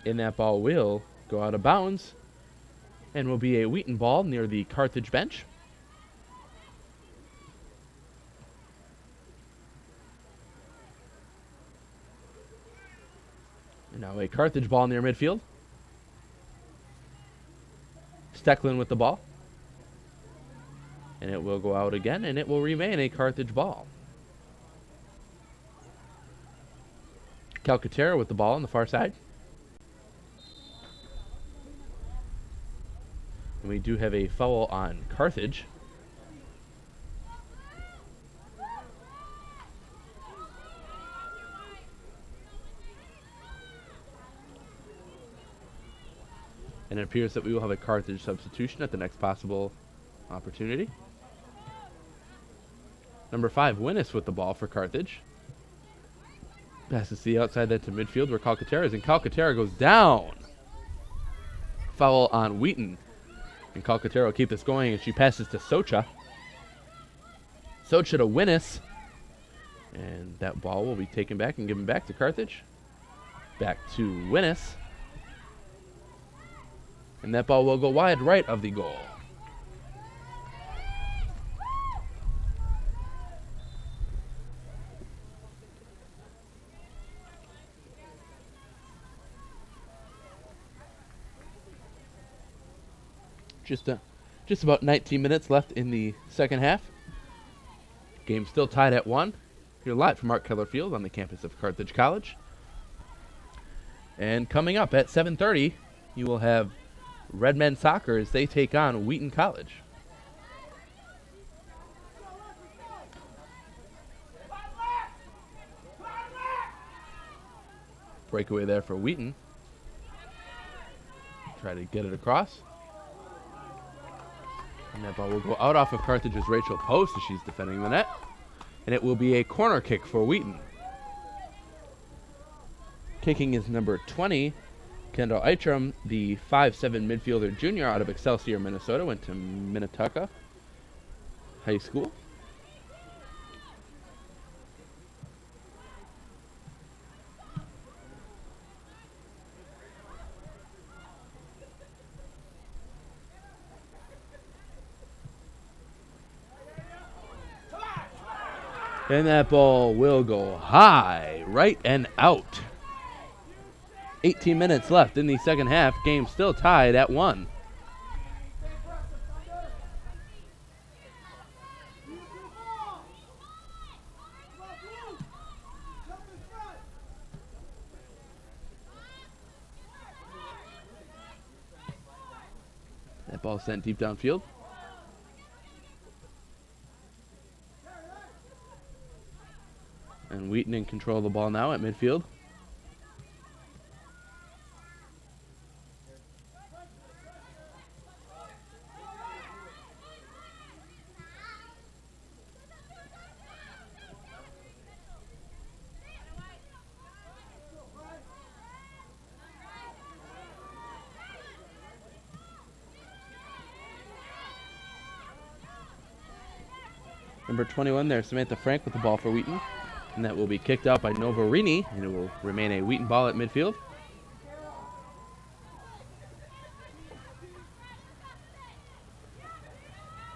And that ball will go out of bounds and will be a Wheaton ball near the Carthage bench. And now a Carthage ball near midfield. Stecklin with the ball. And it will go out again, and it will remain a Carthage ball. Calcaterra with the ball on the far side. And we do have a foul on Carthage. And it appears that we will have a Carthage substitution at the next possible opportunity. Number 5, Winnis with the ball for Carthage. Passes to the outside, then to midfield where Calcaterra is, and Calcaterra goes down. Foul on Wheaton. And Calcaterra will keep this going, and she passes to Socha. Socha to Winnis. And that ball will be taken back and given back to Carthage. Back to Winnis. And that ball will go wide right of the goal. Just about 19 minutes left in the second half. Game still tied at 1. Here live from Art Keller Field on the campus of Carthage College. And coming up at 7:30, you will have Red Men Soccer as they take on Wheaton College. Breakaway there for Wheaton. Try to get it across. And that ball will go out off of Carthage's Rachel Post as she's defending the net. And it will be a corner kick for Wheaton. Kicking is number 20, Kendall Eitram, the 5'7 midfielder junior out of Excelsior, Minnesota, went to Minnetonka High School. And that ball will go high, right and out. 18 minutes left in the second half. Game still tied at 1. That ball sent deep downfield. And Wheaton in control of the ball now at midfield. Number 21 there, Samantha Frank with the ball for Wheaton. And that will be kicked out by Novarini, and it will remain a Wheaton ball at midfield.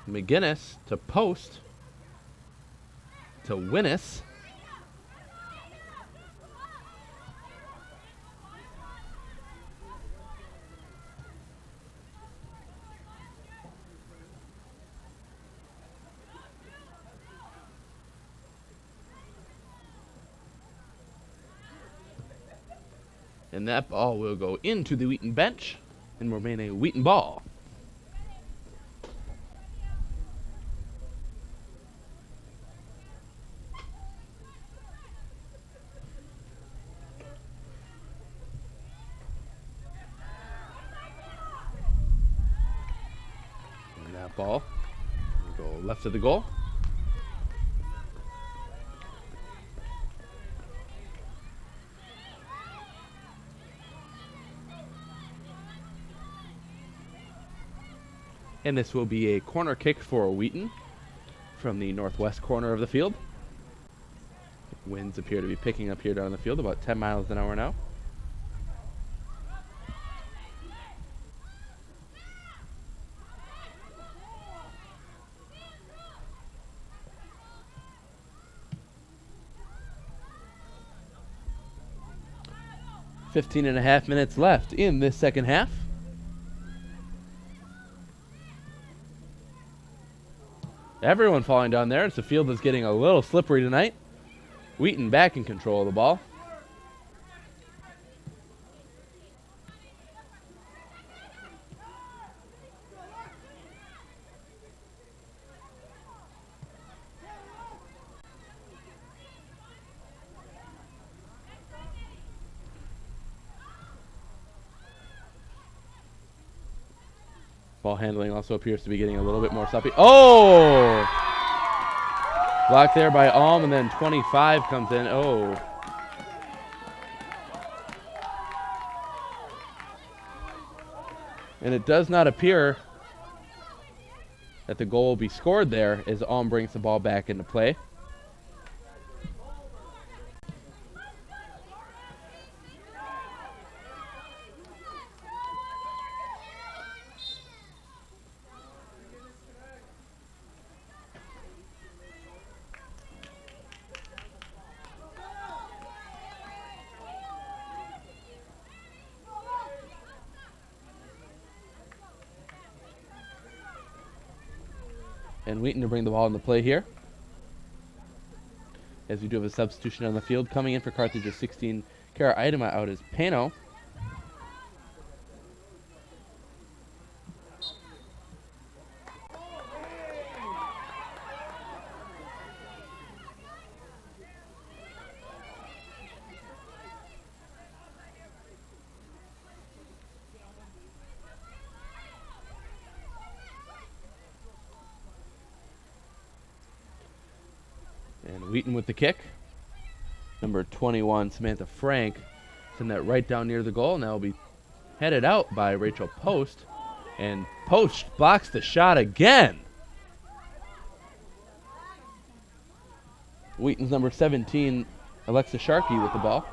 McGinnis to post to Winnis. And that ball will go into the Wheaton bench and remain a Wheaton ball. And that ball will go left of the goal. And this will be a corner kick for Wheaton from the northwest corner of the field. Winds appear to be picking up here down the field, about 10 miles an hour now. Fifteen and a half minutes left in this second half. Everyone falling down there. It's the field that's getting a little slippery tonight. Wheaton back in control of the ball. Ball handling also appears to be getting a little bit more sloppy. Oh! Blocked there by Alm, and then 25 comes in. Oh. And it does not appear that the goal will be scored there as Alm brings the ball back into play. And Wheaton to bring the ball into play here. As we do have a substitution on the field. Coming in for Carthage is 16. Kara Idema out as Pano. And Wheaton with the kick. Number 21, Samantha Frank, send that right down near the goal. And that will be headed out by Rachel Post. And Post blocks the shot again. Wheaton's number 17, Alexa Sharkey with the ball.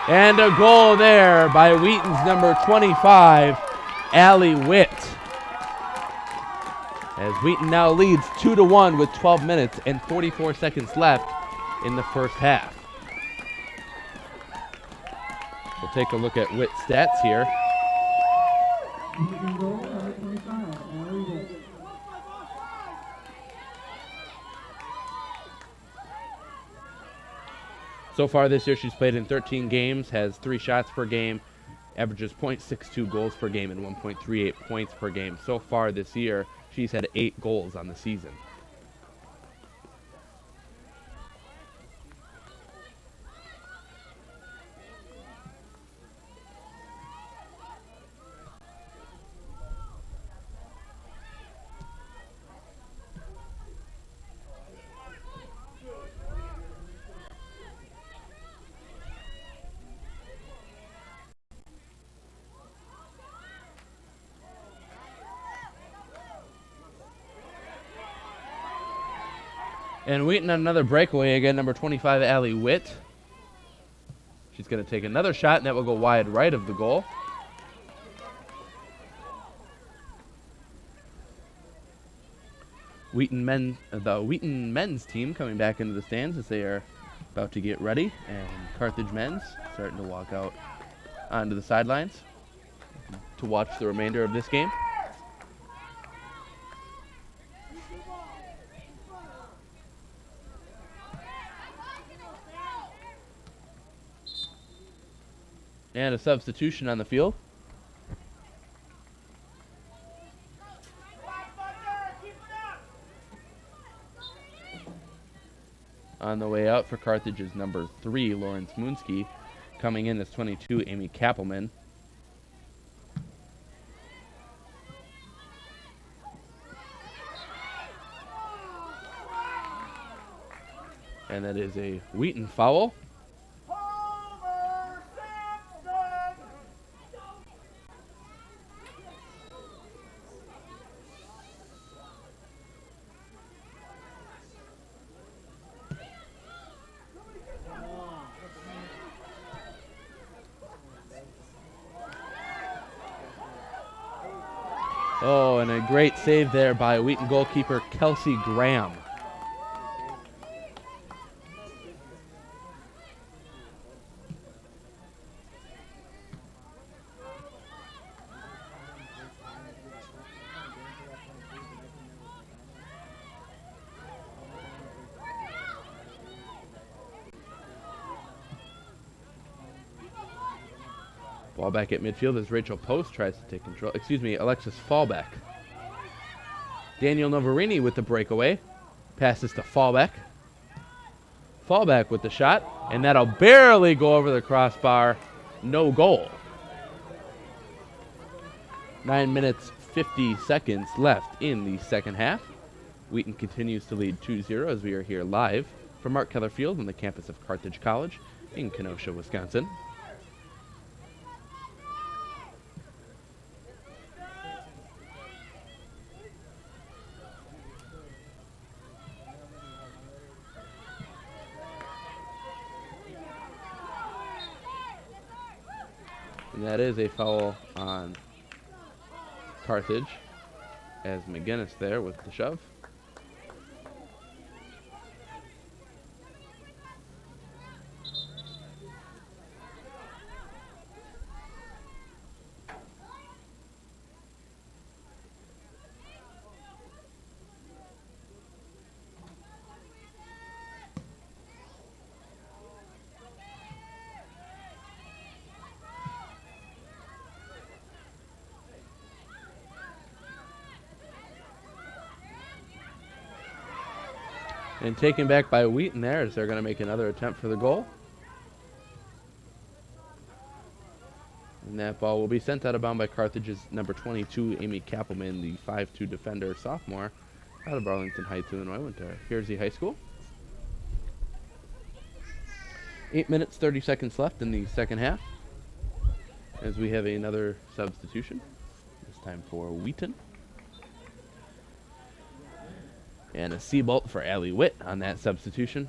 And a goal there by Wheaton's number 25, Allie Witt. As Wheaton now leads 2-1 with 12 minutes and 44 seconds left in the first half. We'll take a look at Witt's stats here. So far this year, she's played in 13 games, has 3 shots per game, averages .62 goals per game and 1.38 points per game. So far this year, she's had 8 goals on the season. And Wheaton on another breakaway again, number 25, Allie Witt. She's going to take another shot, and that will go wide right of the goal. The Wheaton men's team coming back into the stands as they are about to get ready, and Carthage men's starting to walk out onto the sidelines to watch the remainder of this game. And a substitution on the field. On the way out for Carthage is number 3, Lawrence Moonsky. Coming in is 22, Amy Kappelman. And that is a Wheaton foul. Oh, and a great save there by Wheaton goalkeeper Kelsey Graham. Ball back at midfield as Rachel Post tries to take control. Alexis Fallback. Daniel Novarini with the breakaway. Passes to Fallback. Fallback with the shot, and that'll barely go over the crossbar. No goal. 9 minutes, 50 seconds left in the second half. Wheaton continues to lead 2-0 as we are here live from Art Keller Field on the campus of Carthage College in Kenosha, Wisconsin. And that is a foul on Carthage as McGinnis there with the shove. And taken back by Wheaton there as they're going to make another attempt for the goal. And that ball will be sent out of bounds by Carthage's number 22, Amy Kappelman, the 5'2 defender sophomore out of Arlington Heights, Illinois. Went to Hersey High School. 8 minutes, 30 seconds left in the second half as we have another substitution, this time for Wheaton. And a C-bolt for Allie Witt on that substitution.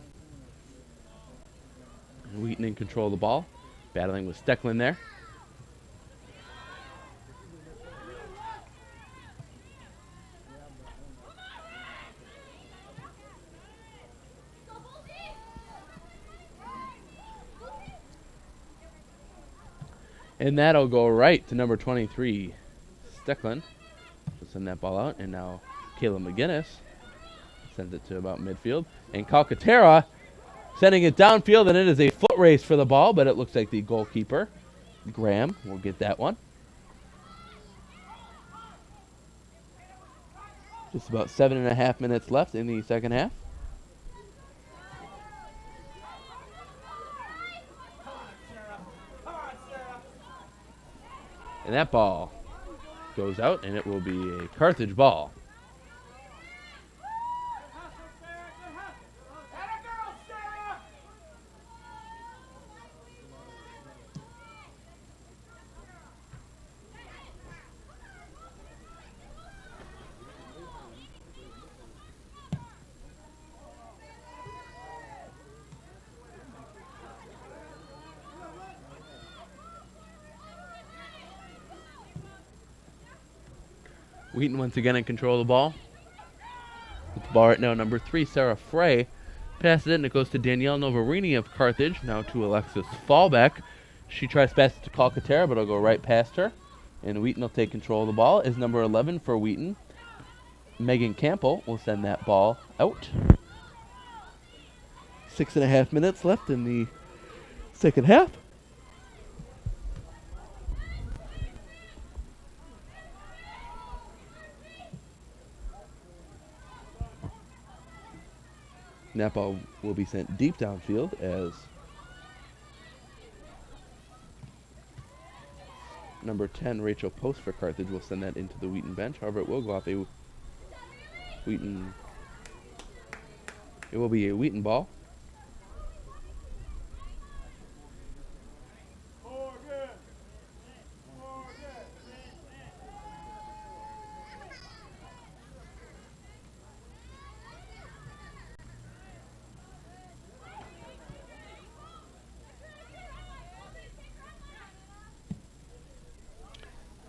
And Wheaton in control of the ball. Battling with Stecklin there. And that'll go right to number 23, Stecklin. She'll send that ball out, and now Kayla McGinnis sends it to about midfield. And Calcaterra sending it downfield, and it is a foot race for the ball, but it looks like the goalkeeper, Graham, will get that one. Just about 7.5 minutes left in the second half. And that ball goes out, and it will be a Carthage ball. Wheaton once again in control of the ball. With the ball right now, number 3, Sarah Frey. Passes it, and it goes to Danielle Novarini of Carthage. Now to Alexis Fallback. She tries to pass it to Calcaterra, but it'll go right past her. And Wheaton will take control of the ball. Is number 11 for Wheaton. Megan Campbell will send that ball out. 6.5 minutes left in the second half. That ball will be sent deep downfield as number 10, Rachel Post for Carthage, will send that into the Wheaton bench. However, it will go off a Wheaton. It will be a Wheaton ball.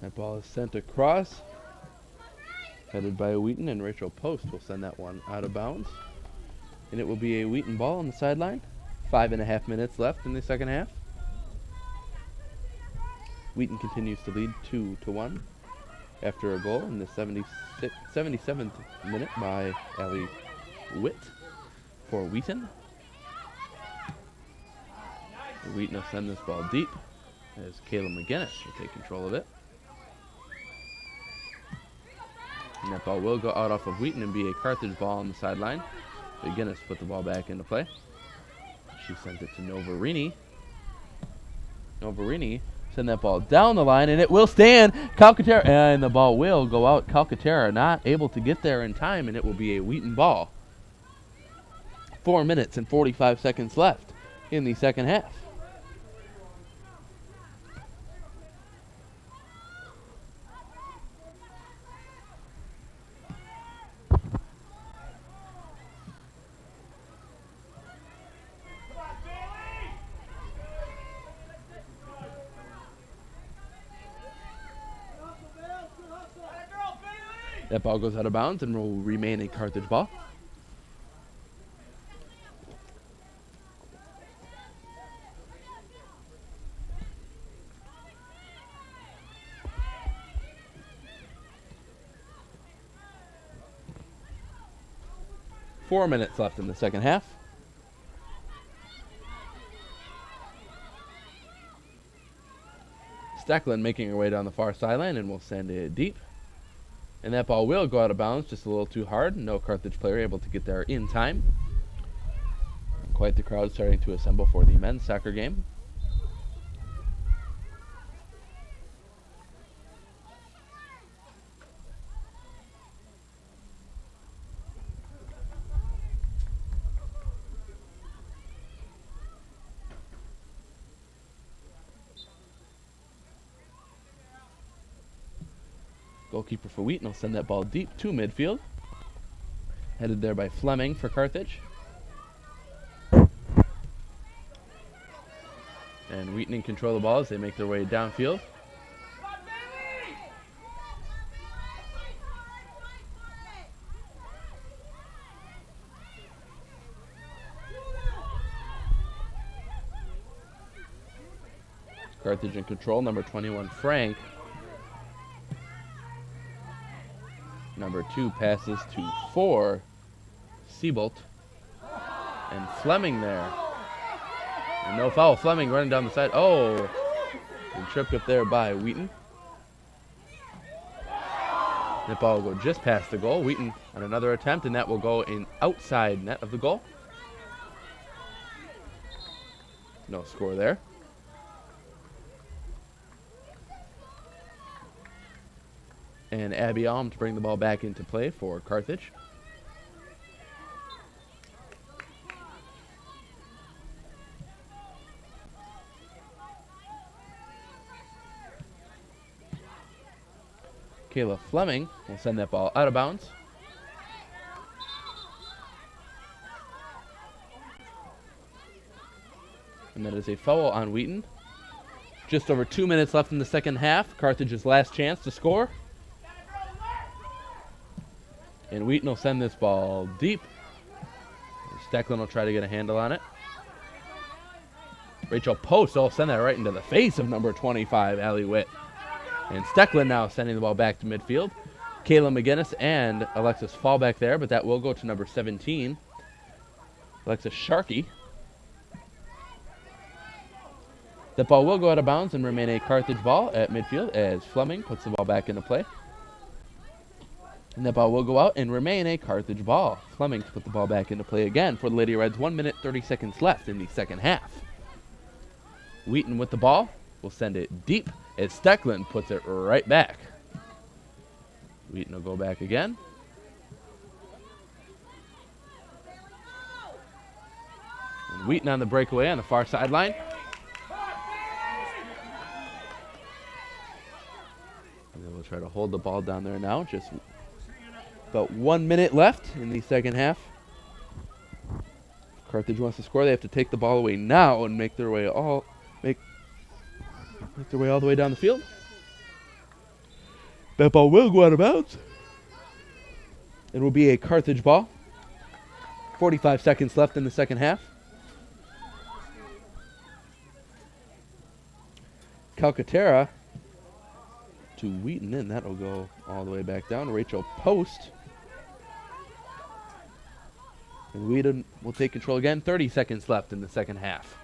That ball is sent across, headed by Wheaton, and Rachel Post will send that one out of bounds. And it will be a Wheaton ball on the sideline. 5.5 minutes left in the second half. Wheaton continues to lead 2-1 after a goal in the 77th minute by Allie Witt for Wheaton. Wheaton will send this ball deep as Kayla McGinnis will take control of it. And that ball will go out off of Wheaton and be a Carthage ball on the sideline. McGinnis put the ball back into play. She sends it to Novarini. Novarini send that ball down the line, and it will stand. Calcaterra, and the ball will go out. Calcaterra not able to get there in time, and it will be a Wheaton ball. 4 minutes and 45 seconds left in the second half. That ball goes out of bounds and will remain a Carthage ball. Four minutes left in the second half. Stecklin making her way down the far sideline and will send it deep. And that ball will go out of bounds just a little too hard. No Carthage player able to get there in time. Quite the crowd starting to assemble for the men's soccer game. Goalkeeper for Wheaton will send that ball deep to midfield. Headed there by Fleming for Carthage. And Wheaton in control of the ball as they make their way downfield. Carthage in control, number 21, Frank. Number 2 passes to 4, Siebold. And Fleming there. And no foul, Fleming running down the side. Oh, and tripped up there by Wheaton. That ball will go just past the goal. Wheaton on another attempt, and that will go in outside net of the goal. No score there. And Abby Alm to bring the ball back into play for Carthage. Kayla Fleming will send that ball out of bounds. And that is a foul on Wheaton. Just over 2 minutes left in the second half. Carthage's last chance to score. And Wheaton will send this ball deep. Stecklin will try to get a handle on it. Rachel Post will send that right into the face of number 25, Allie Witt. And Stecklin now sending the ball back to midfield. Kayla McGinnis and Alexis fall back there, but that will go to number 17, Alexis Sharkey. The ball will go out of bounds and remain a Carthage ball at midfield as Fleming puts the ball back into play. And that ball will go out and remain a Carthage ball. Fleming to put the ball back into play again for the Lady Reds. 1 minute, 30 seconds left in the second half. Wheaton with the ball will send it deep as Stecklin puts it right back. Wheaton will go back again. And Wheaton on the breakaway on the far sideline. And then we'll try to hold the ball down there now. Just about 1 minute left in the second half. If Carthage wants to score, they have to take the ball away now and make their way all the way down the field. That ball will go out of bounds. It will be a Carthage ball. 45 seconds left in the second half. Calcaterra to Wheaton, and that'll go all the way back down. Rachel Post. And Wheaton will take control again. 30 seconds left in the second half.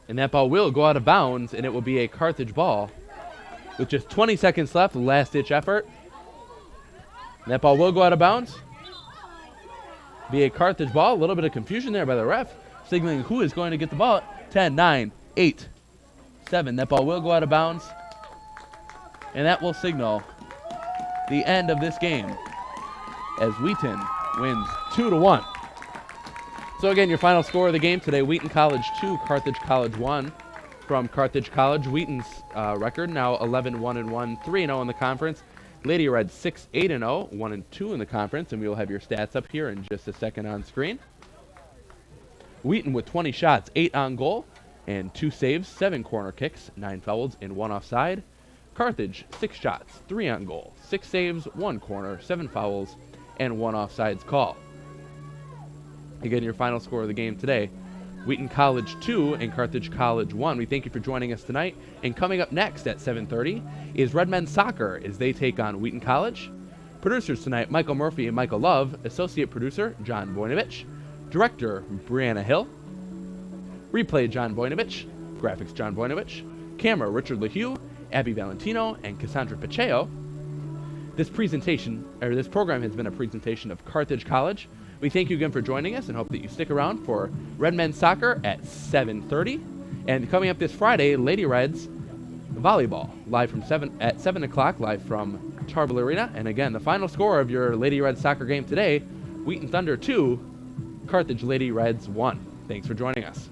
And that ball will go out of bounds, and it will be a Carthage ball. With just 20 seconds left, last-ditch effort. And that ball will go out of bounds. Be a Carthage ball. A little bit of confusion there by the ref, signaling who is going to get the ball. 10, 9, 8, 7. That ball will go out of bounds. And that will signal the end of this game as Wheaton wins 2-1. So again, your final score of the game today, Wheaton College 2, Carthage College 1. From Carthage College, Wheaton's record now 11-1-1, 3-0 in the conference. Lady Reds 6-8-0, 1-2 in the conference, and we will have your stats up here in just a second on screen. Wheaton with 20 shots, 8 on goal, and 2 saves, 7 corner kicks, 9 fouls, and 1 offside. Carthage, 6 shots, 3 on goal, 6 saves, 1 corner, 7 fouls, and 1 offsides call. Again, your final score of the game today, Wheaton College 2 and Carthage College 1. We thank you for joining us tonight. And coming up next at 7:30 is Red Men's Soccer as they take on Wheaton College. Producers tonight, Michael Murphy and Michael Love. Associate producer, John Voinovich. Director, Brianna Hill. Replay, John Voinovich. Graphics, John Voinovich. Camera, Richard LaHue, Abby Valentino, and Cassandra Pacheco. This program has been a presentation of Carthage College. We thank you again for joining us and hope that you stick around for Red Men's Soccer at 7:30. And coming up this Friday, Lady Reds volleyball live from 7 o'clock, live from Tarble Arena. And again, the final score of your Lady Reds soccer game today, Wheaton Thunder 2, Carthage Lady Reds 1. Thanks for joining us.